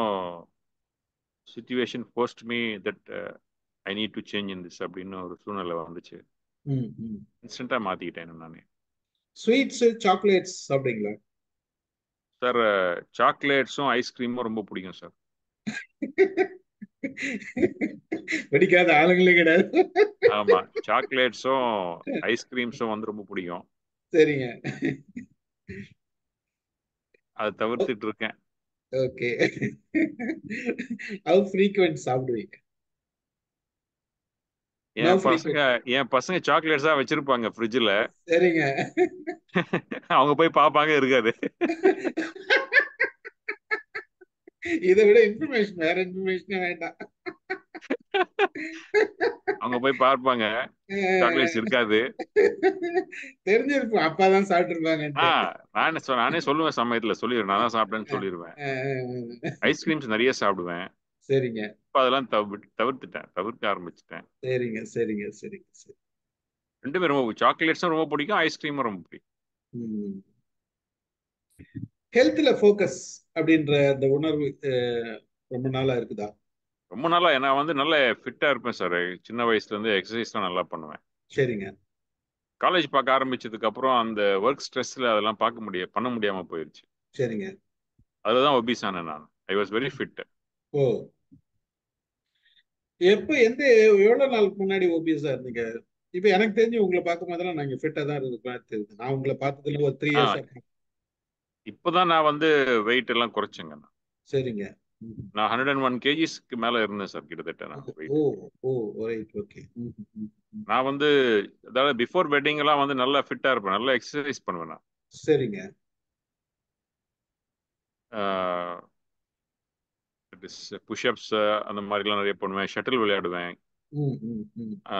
situation post me that I need to change in this அப்படின்னு ஒரு சூழ்நிலை வந்துச்சு.
ம், ம்.
இன்ஸ்டண்ட்டாக மாற்றிக்கிட்டேன் நான்.
ஸ்வீட்ஸ், சாக்லேட்ஸ் சாப்பிடுறீங்களா?
சார் சாக்லேட்ஸும் ஐஸ்கிரீமும் ரொம்ப பிடிக்கும் சார்.
பிடிக்காத ஆளுங்களே கிடையாது.
ஆமாம், சாக்லேட்ஸும் ஐஸ்கிரீம்ஸும் வந்து ரொம்ப பிடிக்கும்.
சரிங்க.
அதை தவிர்த்துட்டு இருக்கேன்.
ஓகே. ஹவ் ஃப்ரீக்வெண்ட் சாப்பிடுவீங்க? நோ
என்
ஃப்ரீ
பசங்க
ஃபுட்.
என் பசங்க சாக்லேட்ஸா வச்சிருப்பாங்க ஃப்ரிட்ஜில்.
சரிங்க.
அவங்க போய் பார்ப்பாங்க, இருக்காது.
இதை விட இன்ஃபர்மேஷன் வேற இன்ஃபர்மேஷனே வேண்டாம்.
அவங்க போய் பார்ப்பாங்க, சாக்லேட்ஸ் இருக்காது.
தெரிஞ்சிருக்கும் அப்பாதான் சாப்பிட்டுருப்பாங்கன்ட்டு.
நானே சொல்லுவேன், சமயத்துல சொல்லிடுவேன், நான் தான் சாப்பிட்டேன்னு சொல்லிடுவேன். ஐஸ்கிரீம்ஸ் நிறைய சாப்பிடுவேன்.
சரிங்க.
இப்ப அதெல்லாம் தவிர்க்க ஆரம்பிச்சிட்டேன்.
சரிங்க சரிங்க சரிங்க சரி.
ரெண்டுமே ரொம்ப சாக்லேட்ஸும் ரொம்ப பிடிக்கும், ஐஸ்கிரீமும் ரொம்ப பிடிக்கும்.
ஹெல்த்ல ஃபோக்கஸ் அப்படின்ற அந்த உணர்வு ரொம்ப நாளா இருக்குதா?
ரொம்ப நாளா நான் வந்து நல்ல ஃபிட்டா இருப்பேன் சார். சின்ன வயசுல இருந்து எக்ஸசைஸ்லாம் நல்லா பண்ணுவேன்.
சரிங்க.
காலேஜ் பார்க்க ஆரம்பிச்சதுக்கு அப்புறம் அந்த ஒர்க் ஸ்ட்ரெஸ்ல அதெல்லாம் பண்ண முடியாம போயிருச்சு.
சரிங்க.
அதுலதான் ஒபீஸ் ஆனேன் நான். I was very fit.
Oh, எவ்வளவு நாளுக்கு முன்னாடி ஓபிஎஸ்ஸா இருந்தீங்க? இப்ப எனக்கு தெரிஞ்சு உங்களை பார்க்கும் போதெல்லாம் நாங்க ஃபிட்டா தான் இருக்கோம் தெரியுது. நான் உங்களை பார்த்ததுல ஒரு 3 இயர்ஸ்.
இப்பதான் நான் வந்து வெயிட் எல்லாம் குறைச்சேங்க.
சரிங்க.
நான் 101 கேஜிஸ்க்கு மேல இருந்தேன் சார் கிட்டத்தட்ட நான் weight.
ஓ ஓ ரைட், ஓகே.
நான் வந்து அதாவது பிஃபோர் வெட்டிங் எல்லாம் வந்து நல்லா ஃபிட்டா இருப்பேன், நல்லா எக்ஸசைஸ் பண்ணுவேன் நான்.
சரிங்க.
புஷ்அப்ஸ் அந்த மாதிரிலாம் நிறைய பண்ணுவேன், ஷட்டில் விளையாடுவேன்,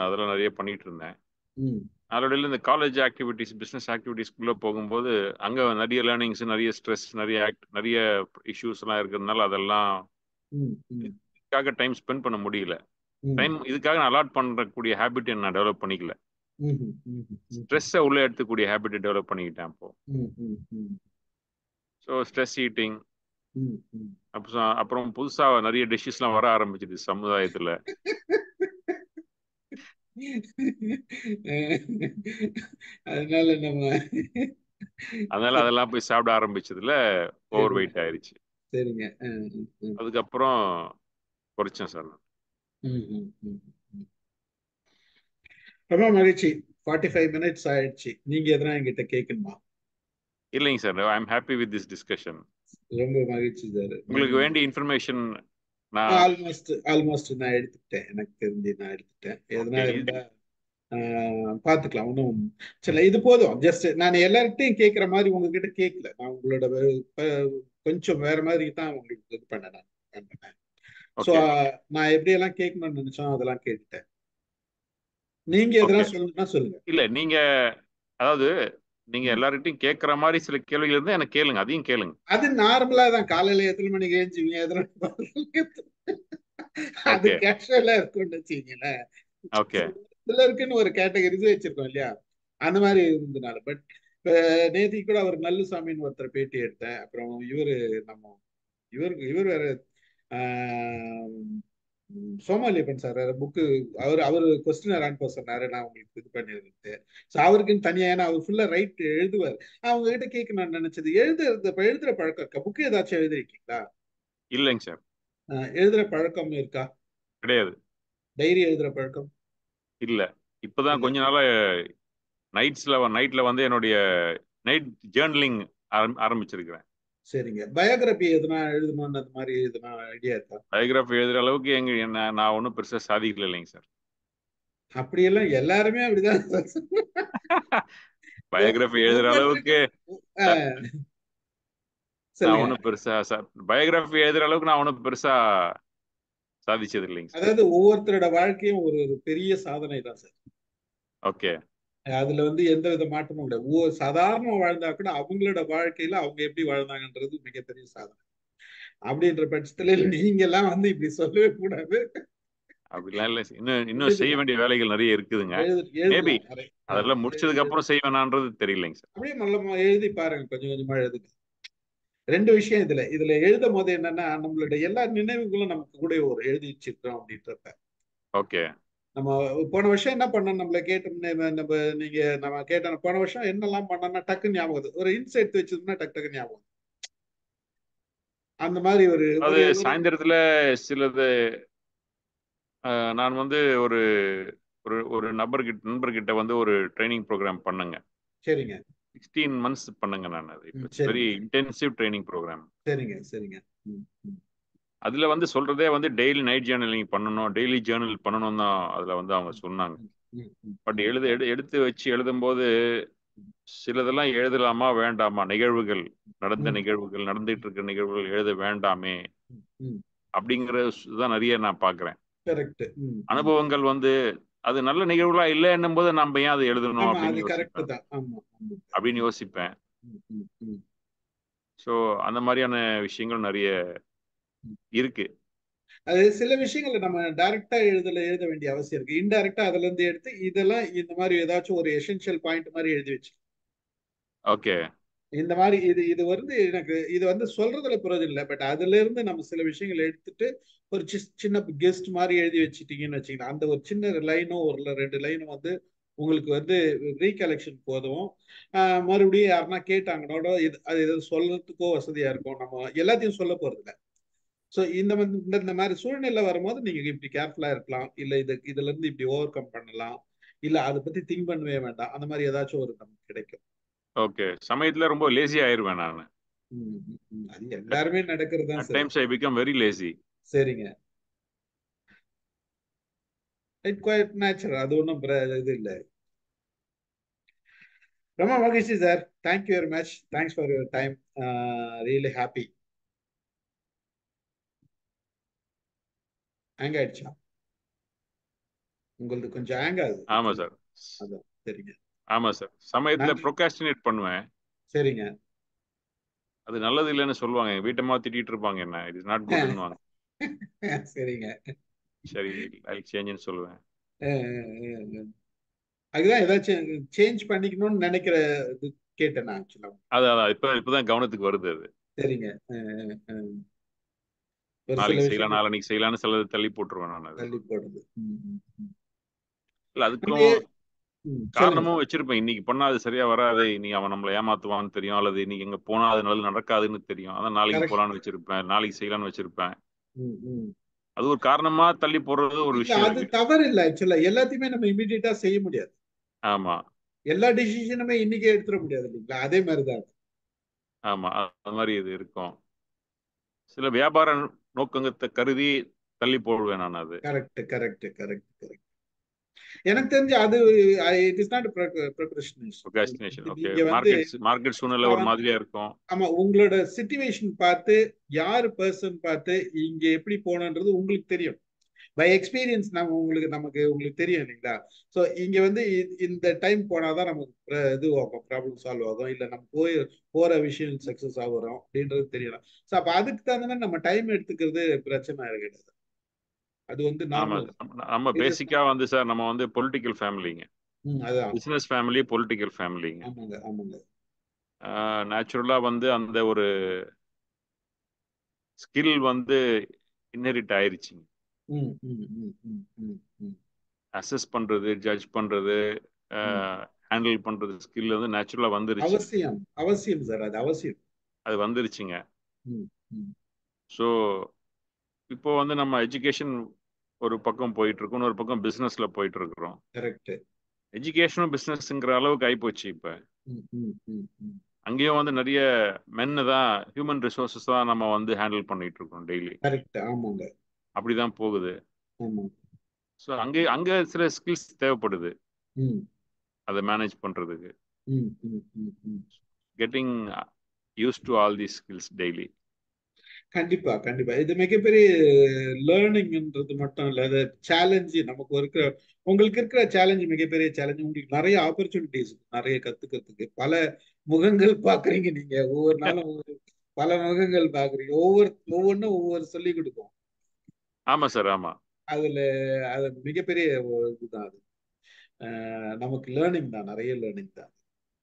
அதெல்லாம் நிறைய பண்ணிட்டு இருந்தேன். அதோட இந்த காலேஜ் ஆக்டிவிட்டிஸ், பிஸ்னஸ் ஆக்டிவிட்டிஸ்குள்ளே போகும்போது அங்கே நிறைய லேர்னிங்ஸ், நிறைய ஸ்ட்ரெஸ், நிறைய இஷ்யூஸ் எல்லாம் இருக்கிறதுனால அதெல்லாம் இதுக்காக டைம் ஸ்பெண்ட் பண்ண முடியல. இதுக்காக நான் அலாட் பண்ணக்கூடிய ஹேபிட் நான் டெவலப் பண்ணிக்கல. ஸ்ட்ரெஸ்ஸை உள்ள எடுத்துக்கூடிய ஹேபிட்டை டெவலப் பண்ணிக்கிட்டேன் அப்போ. ஸோ ஸ்ட்ரெஸ் ஈட்டிங், அப்புறம் புதுசா நிறைய டிஷ்ஷஸ்லாம் வர ஆரம்பிச்சுது சமுதாயத்துல. அதனால அதெல்லாம் போய் சாப்பிட ஆரம்பிச்சதுல ஓவர் வெயிட் ஆயிருச்சு.
சரிங்க.
அதுக்கப்புறம் குறைச்சேன் சார்.
ரொம்ப மகிழ்ச்சி. 45 மினிட்ஸ் ஆயிடுச்சு. நீங்க எதனா என்கிட்ட கேட்கணுமா?
இல்லைங்க sir, I am happy with this discussion.
ரொம்ப மகிழ்ச்சி சார்.
உங்களுக்கு வேண்டிய இன்ஃபர்மேஷன் நான்
ஆல்மோஸ்ட் நான் எடுத்துட்டேன். எனக்கு தெரிஞ்சு நான் எடுத்துட்டேன். எதனா இருந்தா பாத்துக்கலாம். ஒன்றும் சரி, இது போதும். ஜஸ்ட் நான் எல்லார்கிட்டையும் கேட்கிற மாதிரி உங்ககிட்ட கேட்கல. நான் உங்களோட கொஞ்சம் வேற மாதிரி தான் உங்களுக்கு இது பண்ணேன். ஸோ நான் எப்படியெல்லாம் கேட்கணும்னு நினைச்சோம் அதெல்லாம் கேட்டுட்டேன். நீங்க எதெல்லாம் சொல்லணும்னா சொல்லுங்க.
இல்ல, நீங்க அதாவது நீங்க எல்லார்கிட்டையும் கேட்கற மாதிரி சில கேள்விகள் இருந்தா எனக்கு கேளுங்க, அதையும் கேளுங்க.
அது நார்மலா தான். காலையில எத்தனை மணிக்கு ஏஞ்சுவீங்க, அது கேஷுவலா இருக்கும்னு வச்சுக்கீங்களேன். சிலருக்குன்னு ஒரு கேட்டகரிஸ் வச்சிருக்கோம் இல்லையா, அந்த மாதிரி இருந்ததுனால. பட் நேத்தி கூட அவர் நல்லுசாமின்னு ஒருத்தர் பேட்டி எடுத்தேன். அப்புறம் இவர் வேற சோமாலியப்பன் சார் புக்கு, அவர் கொஸ்டின் ஆன்சர் சொன்னாரு. நான் உங்களுக்கு இது பண்ணிருந்தேன். அவருக்குன்னு தனியா, ஏன்னா அவர் ஃபுல்லா ரைட் எழுதுவார். அவங்க கிட்ட கேட்கணும்னு நினைச்சது, எழுதுற பழக்கம் இருக்கா? புக்கு ஏதாச்சும் எழுதிருக்கீங்களா?
இல்லைங்க சார்.
எழுதுற பழக்கம் இருக்கா?
கிடையாது.
டைரி எழுதுற பழக்கம்
இல்ல. இப்பதான் கொஞ்ச நாளா நைட்ல வந்து என்னுடைய நைட் ஜேர்னலிங் ஆரம்பிச்சிருக்கிறேன்.
சரிங்க. பயோகிராபி எதுனா எழுதணும்னு அந்த மாதிரி எதுனா ஐடியா இருக்கா?
பயோகிராபி எழுதுற அளவுக்கு நான் ஒன்றும் பெருசா சாதிக்கல இல்லைங்க சார்.
அப்படியெல்லாம் எல்லாருமே அப்படிதான்.
பயோகிராபி எழுதுற அளவுக்கு நான் ஒன்றும் பெருசா பயோகிராபி எழுதுற அளவுக்கு நான் ஒன்றும் பெருசா சாதிச்சது இல்லைங்க சார்.
அதாவது ஒவ்வொருத்தரோட வாழ்க்கையும் ஒரு பெரிய சாதனை தான் சார்.
ஓகே.
அதுல வந்து எந்த வித மாற்றமும் கிடையாது. சாதாரண வாழ்ந்தா கூட அவங்களோட வாழ்க்கையில அவங்க எப்படி வாழ்ந்தாங்கன்றது மிகப்பெரிய சாதனை. அப்படின்ற பட்சத்துல நீங்க எல்லாம் வந்து இப்படி சொல்லவே கூடாது.
அப்படிலாம் இல்ல, இன்னும் செய்ய வேண்டிய வேலைகள் நிறைய இருக்குதுங்க. மேபி அதெல்லாம் முடிச்சதுக்கு அப்புறம் செய்வேனான்றது தெரியலைங்க சார்.
அப்படியே நல்ல எழுதி பாருங்க, கொஞ்சம் கொஞ்சமா எழுதுங்க. ரெண்டு விஷயம் இதுல எழுதும் போது என்னன்னா, நம்மளுடைய எல்லா நினைவுகளும் நமக்கு கூட ஒரு எழுதி வச்சிருக்கோம் அப்படின்றப்ப.
ஓகே.
நம்ம போன வருஷம் என்ன பண்ணோம், நம்மள கேட்டோம்னு நம்ம கேட்டோம் போன வருஷம் என்னெல்லாம் பண்ணோம்னா டக்குன்னு ஞாபகம், ஒரு இன்சைட் வச்சதுன்னா டக்கு ஞாபகம். அந்த மாதிரி ஒரு
சாயந்தரத்துல சிலது நான் வந்து ஒரு ஒரு நண்பர்கிட்ட வந்து ஒரு ட்ரைனிங் ப்ரோக்ராம் பண்ணுங்க.
சரிங்க.
16 months பண்ணுங்க. நான் அது வெரி இன்டென்சிவ் ட்ரைனிங் ப்ரோக்ராம்.
சரிங்க சரிங்க.
அதுல வந்து சொல்றதே வந்து டெய்லி நைட் ஜேர்னலிங் பண்ணணும், டெய்லி ஜேர்னல் பண்ணணும் தான் அதுல வந்து அவங்க சொன்னாங்க. பட் எடுத்து வச்சு எழுதும்போது சிலதெல்லாம் எழுதலாமா வேண்டாமா, நிகழ்வுகள், நடந்த நிகழ்வுகள், நடந்துட்டு இருக்கிற நிகழ்வுகள் எழுத வேண்டாமே அப்படிங்கிற தான் நிறைய நான் பாக்குறேன்.
கரெக்ட்.
அனுபவங்கள் வந்து அது நல்ல நிகழ்வுகளா இல்லை என்னும் போது நம்ம ஏன் அதை எழுதணும்
ஆமா, அது
அப்படின்னு
கரெக்ட்
யோசிப்பேன்.
தான். ஆமா, ஆமா.
அப்படின்னு யோசிப்பேன்.
ம்.
ஸோ அந்த மாதிரியான விஷயங்கள் நிறைய இருக்கு.
அது சில விஷயங்களை நம்ம டைரக்டா எழுத வேண்டிய அவசியம் இருக்கு. இன்டைரக்டா அதுல இருந்து எடுத்து இதெல்லாம் இந்த மாதிரி ஏதாச்சும் ஒரு எசென்ஷியல் பாயிண்ட் மாதிரி எழுதி வச்சு,
ஓகே.
இந்த மாதிரி இது இது வந்து எனக்கு இது வந்து சொல்றதுல பிரயோஜனம் இல்லை. பட் அதுல இருந்து நம்ம சில விஷயங்களை எடுத்துட்டு ஒரு சின்ன கெஸ்ட் மாதிரி எழுதி வச்சுட்டீங்கன்னு வச்சுக்கலாம். அந்த ஒரு சின்ன லைனோ ஒரு 2 லைனோ வந்து உங்களுக்கு வந்து ரீகலெக்ஷன் போதும். மறுபடியும் யாருன்னா கேட்டாங்கன்னோட அது எது சொல்றதுக்கோ வசதியா இருக்கும். நம்ம எல்லாத்தையும் சொல்ல போறது இல்லை. ஸோ இந்த மாதிரி சூழ்நிலை வரும்போது நீங்க இப்படி கேர்ஃபுல்லா இருக்கலாம், இல்ல இதுல இருந்து இப்படி ஓவர் கம் பண்ணலாம், இல்ல அதை பத்தி திங்க் பண்ணவே வேண்டாம், அந்த மாதிரி ஏதாச்சும் ஒரு நமக்கு கிடைக்கும்.
ஓகே. சமயத்துல ரொம்ப லேசி ஆயிருவேன் நான்.
அது எல்லாருமே நடக்கிறது தான்
at
sir.
Times I become very lazy.
சரிங்க. இட் குவைட் நேச்சுரல், அது ஒன்றும் இது இல்லை. ரொம்ப மகிழ்ச்சி sir. Thank you very much. Thanks for your time. Really happy. Hang ஆயிடுச்சா உங்களுக்கு? கொஞ்சம் ஹேங் ஆகுது.
ஆமா சார்.
அதான். சரிங்க.
ஆமா சார். சமயத்துல
நன்றி.
ப்ரொகாஸ்டினேட் பண்ணுவேன்.
சரிங்க.
அது நல்லது இல்லைன்னு சொல்லுவாங்க. எங்க வீட்டம்மா திட்டிட்டு இருப்பாங்க என்ன, இட் இஸ் நாட் குட்னுவாங்க.
சரிங்க.
சரி, ஐ சேஞ்சுன்னு சொல்லுவேன்.
அதுதான் ஏதாச்சும் சேஞ்ச் பண்ணிக்கணும்னு நினைக்கிற இது கேட்டேன் நான் ஆக்சுவலா.
அதான் இப்பதான் கவனத்துக்கு வருது அது.
சரிங்க. ஒரு சில
நாளைக்கு செய்யலாம்,
விஷயங்கள்
நாளைக்கு செய்யலாம்னு சிலது தள்ளி போட்டுருவேன் நான். அது
தள்ளி போடுது.
இல்ல,
நம்ம
அதுக்கும்
சொல்லுங்க
காரணமும்
சார்.
வச்சிருப்பேன். இன்னைக்கு பண்ணா அது சரியா வராது, இன்னைக்கு அவன் நம்மளை ஏமாத்துவான்னு தெரியும், அல்லது இன்னைக்கு எங்க போனா அது நல்லது நடக்காதுன்னு தெரியும், அதான் நாளைக்கு
கரெக்ட்.
போலான்னு வச்சிருப்பேன், நாளைக்கு செய்யலாம்னு வச்சிருப்பேன்.
ம், ம்.
அது ஒரு காரணமா தள்ளி போடுறது ஒரு
இல்ல,
விஷயம்
அது
இருக்கு.
தவறு இல்லை ஆக்சுவலா. எல்லாத்தையுமே நம்ம இமீடியட்டா செய்ய முடியாது.
ஆமா,
எல்லா டிசிஷனுமே இன்னைக்கே எடுத்துட முடியாது இல்லைங்களா? அதே மாதிரிதான்.
ஆமா. அது மாதிரி இது இருக்கும். சில வியாபார நோக்கங்கத்தை கருதி தள்ளி போடுவேன் நான் அது.
Correct, correct, correct, correct. எனக்கு தெரிஞ்சு அது it is not procrastination.
Procrastination. Okay.
நீங்க வந்து
மார்க்கெட் சூழ்நிலை ஒரு மாதிரியா இருக்கும்.
ஆமா, உங்களோட சிச்சுவேஷன் பார்த்து, யாரு பர்சன் பார்த்து இங்க எப்படி போகணுன்றது உங்களுக்கு தெரியும். பை எக்ஸ்பீரியன்ஸ் உங்களுக்கு தெரியும் இல்லைங்களா? ஸோ இங்க வந்து இந்த டைம் போனாதான் நமக்கு இது ஆகும், ப்ராப்ளம் சால்வ் ஆகும், இல்ல நம்ம போற விஷயம் சக்சஸ் ஆகுறோம் அப்படின்றது தெரியலாம். ஸோ அப்ப அதுக்கு தகுந்த மாதிரி நம்ம டைம் எடுத்துக்கிறது பிரச்சனை கிடையாது. அது வந்து
ஆமா.
நார்மல்.
நம்ம
இது
பேசிக்கா வந்து சார் நம்ம வந்து பொலிட்டிக்கல் ஃபேமிலிங்க,
அதான்.
பிசினஸ் ஃபேமிலி, பொலிட்டிக்கல் ஃபேமிலிங்க.
ஆமாங்க, ஆமாங்க.
நேச்சுரலா வந்து அந்த ஒரு ஸ்கில் வந்து இன்ஹெரிட் ஆயிருச்சுங்க.
ம், ம், ம், ம், ம், ம்,
அசஸ் பண்றது, ஜட்ஜ் பண்றது,
ம்.
ஹேண்டில் பண்றது ஸ்கில் வந்து நேச்சுரலா வந்துருச்சு.
அவசியம், அவசியம் சார், அது அவசியம்.
அது வந்துருச்சுங்க.
ம், ம்.
ஸோ இப்போ வந்து நம்ம எஜுகேஷன் ஒரு பக்கம் போயிட்டு இருக்கோம், ஒரு பக்கம் பிசினஸ்ல போயிட்டு இருக்கிறோம்.
கரெக்ட்.
எஜுகேஷனும் பிசினஸ்ங்கிற அளவுக்கு ஆயிப்போச்சு இப்ப.
ம், ம், ம், ம்.
அங்கேயும் வந்து நிறைய மென்னு தான், ஹியூமன் ரிசோர்சஸ் தான் நம்ம வந்து ஹேண்டில் பண்ணிட்டு இருக்கோம் டெய்லி.
கரெக்ட். ஆமாங்க.
அப்படிதான் போகுது.
ஆமா.
ஸோ அங்கே அங்கே சில ஸ்கில்ஸ் தேவைப்படுது
ம்,
அதை மேனேஜ் பண்றதுக்கு.
ம், ம், ம், ம்.
Getting use to all the skills daily.
கண்டிப்பா, கண்டிப்பா. இது மிகப்பெரிய லேர்னிங்ன்றது மட்டும் இல்ல, அது சேலஞ்சு நமக்கு உங்களுக்கு இருக்கிற சேலஞ்சு மிகப்பெரிய சேலஞ்சு. உங்களுக்கு நிறைய ஆப்பர்ச்சுனிட்டிஸ், நிறைய கத்துக்கிறதுக்கு பல முகங்கள் பாக்குறீங்க நீங்க. ஒவ்வொரு நாளும் பல முகங்கள் பாக்குறீங்க. ஒவ்வொன்றும் ஒவ்வொரு சொல்லி கொடுக்கும்.
ஆமா சார், ஆமா.
அதுல அது மிகப்பெரிய ஒரு இதுதான் அது. நமக்கு லேர்னிங் தான், நிறைய லேர்னிங் தான்.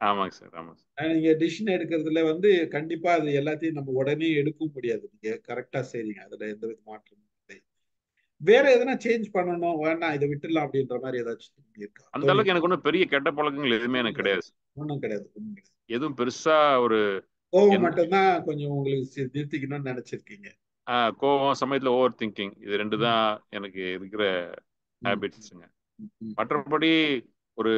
ஆமாங்க சார், ஆமாங்க சார்.
நீங்க டிசிஷன் எடுக்கிறதுல வந்து கண்டிப்பா அது எல்லாத்தையும் நம்ம உடனே எடுக்க முடியாது. நீங்க கரெக்டா செய்றீங்க, அதுல எந்த வித மாற்றமும் இல்லை. வேற எதனா சேஞ்ச் பண்ணணும், வேணாம் இதை விட்டுலாம் அப்படின்ற மாதிரி ஏதாச்சும் இருக்கா,
அந்த
தோணி
அளவுக்கு
இருக்கா?
எனக்கு ஒன்றும் பெரிய கெட்ட பழக்கங்கள் எதுவுமே
ஒண்ணும்
எனக்கு
கிடையாது.
கிடையாது.
ஒண்ணும் கிடையாது, ஒண்ணும் கிடையாது.
எதுவும் பெருசா ஒரு
கோவம்
எந்த
மட்டும்தான் கொஞ்சம் உங்களுக்கு நிறுத்திக்கணும்னு நினைச்சிருக்கீங்க.
கோவம், சமயத்துல ஓவர் திங்கிங், இது ரெண்டு
ம்,
தான் எனக்கு இருக்கிற
ம், ம்,
ஹேபிட்ஸுங்க.
ம், ம்.
மற்றபடி ஒரு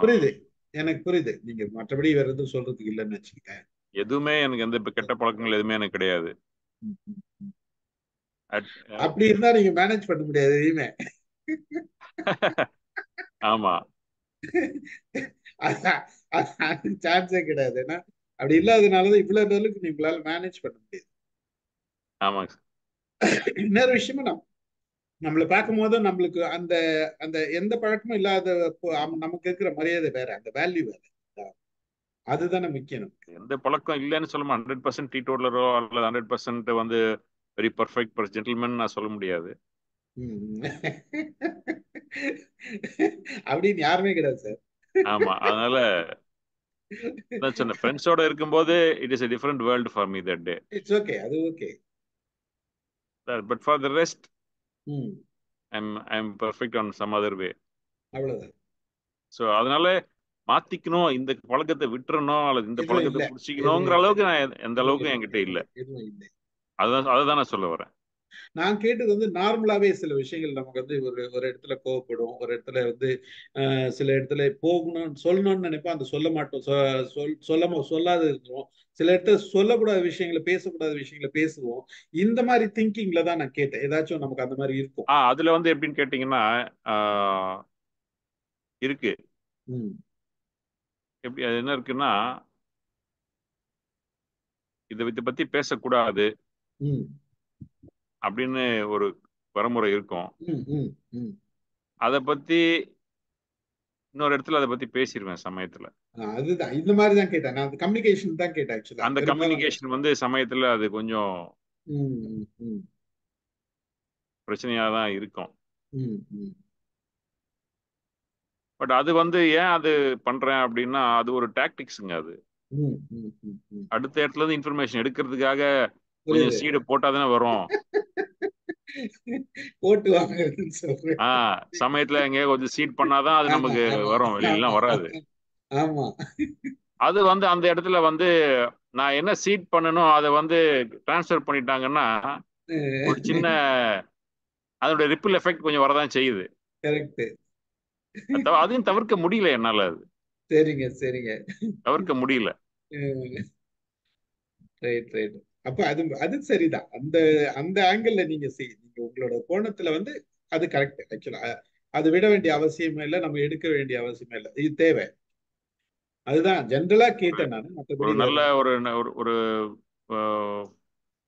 புரியுது, எனக்கு புரியுது. நீங்க மற்றபடி வேற எதுவும் சொல்றதுக்கு இல்லைன்னு வச்சுக்கேன்.
எதுவுமே எனக்கு எந்த கெட்ட பழக்கங்கள் எதுவுமே எனக்கு கிடையாது.
ம், ம், ம்.
At-
அப்படி இருந்தா நீங்க மேனேஜ் பண்ண முடியாது எதையுமே.
ஆமா
சான்ஸே கிடையாது. ஏன்னா அப்படி இல்லாதனாலதான் இவ்வளவு அளவுக்கு உங்களால மேனேஜ் பண்ண முடியாது.
ஆமாங்க சார்.
இன்னொரு விஷயமும் நம்மளை பார்க்கும் போது நம்மளுக்கு அந்த அந்த எந்த பழக்கமும் இல்லாத நமக்கு இருக்கிற மரியாதை வேற, அந்த வேல்யூ வேற. அதுதானே முக்கியம் நமக்கு.
எந்த பழக்கம் இல்லைன்னு சொல்லுமா 100% டீடோலரோ அல்லது 100% வந்து வெரி பர்ஃபெக்ட் ஜென்டில்மேன் நான் சொல்ல முடியாது.
ம். அப்படின்னு யாருமே கிடையாது சார்.
ஆமா, அதனால நான் சொன்னேன் ஃப்ரெண்ட்ஸோட இருக்கும்போது it is a different world for me that day.
It's okay, அது okay.
But for the rest
ம்.
I'm perfect on some other way.
அவ்வளவுதான்.
ஸோ அதனால மாத்திக்கணும், இந்த பழக்கத்தை விட்டுறணும் அல்லது இந்த
எதுவும்
பழக்கத்தை
இல்லை, எதுவும்
பிடிச்சிக்கணுங்கிற
இல்லை,
அளவுக்கு நான் எந்த
எதுவும்
அளவுக்கு
இல்லை,
என்கிட்ட
எதுவும்
இல்லை.
இல்லை, எதுவும் இல்லை.
அதுதான் நான் சொல்ல வரேன்.
நான் கேட்டது வந்து நார்மலாவே சில விஷயங்கள் நமக்கு வந்து ஒரு ஒரு இடத்துல கோவப்படும், ஒரு இடத்துல வந்து சில இடத்துல போகணும்னு சொல்லணும்னு நினைப்போம், அந்த சொல்ல மாட்டோம், சொல்லாத இருக்கிறோம். சில இடத்துல சொல்லக்கூடாத விஷயங்களை, பேசக்கூடாத விஷயங்களை பேசுவோம். இந்த மாதிரி திங்கிங்ல தான் நான் கேட்டேன். ஏதாச்சும் நமக்கு அந்த மாதிரி இருக்கும்.
அதுல வந்து எப்படின்னு கேட்டீங்கன்னா இருக்கு.
ம்.
எப்படி அது என்ன இருக்குன்னா, இதை பத்தி பேசக்கூடாது
ம்.
அப்படின்னு ஒரு வரமுறை இருக்கும்.
ம். ம். ம்.
அதை பத்தி இன்னொரு இடத்துல அதை பத்தி பேசிடுவேன் சமயத்துல.
அதுதான் இந்த மாதிரி தான் கேட்டேன். நான் கம்யூனிகேஷன் தான் கேட்டேன் ஆக்சுவலா,
அந்த
பெரும்பாலும்.
கம்யூனிகேஷன் வந்து சமயத்துல அது கொஞ்சம்
ம். ம். ம்.
பிரச்சனையா தான் இருக்கும்.
ம். ம்.
பட் அது வந்து ஏன் அது பண்றேன் அப்படின்னா, அது ஒரு டாக்டிக்ஸுங்க. அது
ம். ம். ம். ம்.
அடுத்த இடத்துல இருந்து இன்ஃபர்மேஷன் எடுக்கிறதுக்காக கொஞ்சம்
புரியுது.
சீடு போட்டா தானே வரும்.
போட்டு வாங்குறதுன்னு சொல்றேன்.
சமயத்துல எங்கேயா கொஞ்சம் சீட் பண்ணாதான் அது
ஆமா,
நமக்கு
ஆமா,
வரும்,
ஆமா,
வெளியிலாம் வராது.
ஆமா.
அது வந்து அந்த இடத்துல வந்து நான் என்ன சீட் பண்ணணும் அதை வந்து டிரான்ஸ்ஃபர் பண்ணிட்டாங்கன்னா ஒரு சின்ன அதோட ரிப்பிள் எஃபெக்ட் கொஞ்சம் வரதான் செய்யுது.
கரெக்ட்.
அதையும் தவிர்க்க முடியல என்னால. அது
சரிங்க, சரிங்க.
தவிர்க்க முடியல.
Right, right. அப்ப அது அது சரிதான். அந்த அந்த ஆங்கிள் நீங்க நீங்க உங்களோட கோணத்துல வந்து அது கரெக்ட் ஆக்சுவலா. அது விட வேண்டிய அவசியமே இல்லை, நம்ம எடுக்க வேண்டிய அவசியமே இல்லை, இது தேவை. அதுதான் ஜென்ரலா கேட்டேன் நான்,
ஒரு
மற்றபடி வேற
நல்ல
ஒண்ணும்.
ஒரு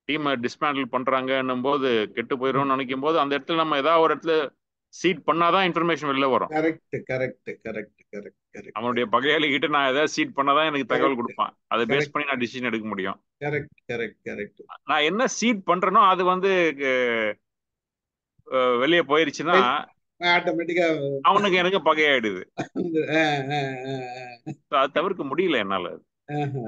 டீமை டிஸ்மேண்டில் பண்றாங்கன்னும் போது கெட்டு போயிடும்னு நினைக்கும் போது அந்த இடத்துல நம்ம ஏதாவது ஒரு இடத்துல சீட் பண்ணாதான் இன்ஃபர்மேஷன் வெளில வரும்.
Correct, correct, correct, correct, correct,
அவனுடைய பகையாளி கிட்ட நான் ஏதாவது சீட் பண்ணாதான் எனக்கு தகவல்
கரெக்ட்,
கொடுப்பான். அதை பேஸ்
கரெக்ட்,
பண்ணி நான் டிசிஷன் எடுக்க முடியும்.
Correct, correct, correct.
நான் என்ன சீட் பண்றேனோ அது வந்து வெளியே போயிருச்சுன்னா
ஆட்டோமேட்டிக்கா
அவனுக்கு எனக்கு பகையாயிடுது.
வந்து
அது தவிர்க்க முடியல என்னால.
ஆஹா.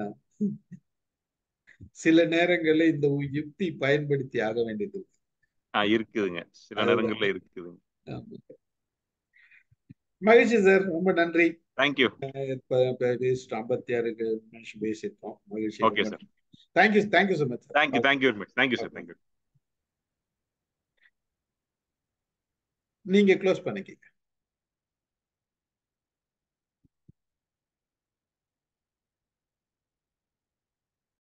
சில நேரங்கள்ல இந்த யுக்தி பயன்படுத்தி ஆக வேண்டியது.
இருக்குதுங்க, சில
அதுதான்.
நேரங்கள்ல இருக்குதுங்க.
ஆமா. மகிழ்ச்சி சார், ரொம்ப நன்றி.
தேங்க்யூ.
பேசிட்டோம், 56 நிமிஷம் பேசிட்டோம். மகிழ்ச்சி,
ஓகே
ரொம்ப
சார்.
நன்றி. Thank you, thank you so much sir.
Thank you,
okay,
thank you very much. Thank you sir,
okay.
Thank you.
நீங்க க்ளோஸ் பண்ணிக்கீங்க.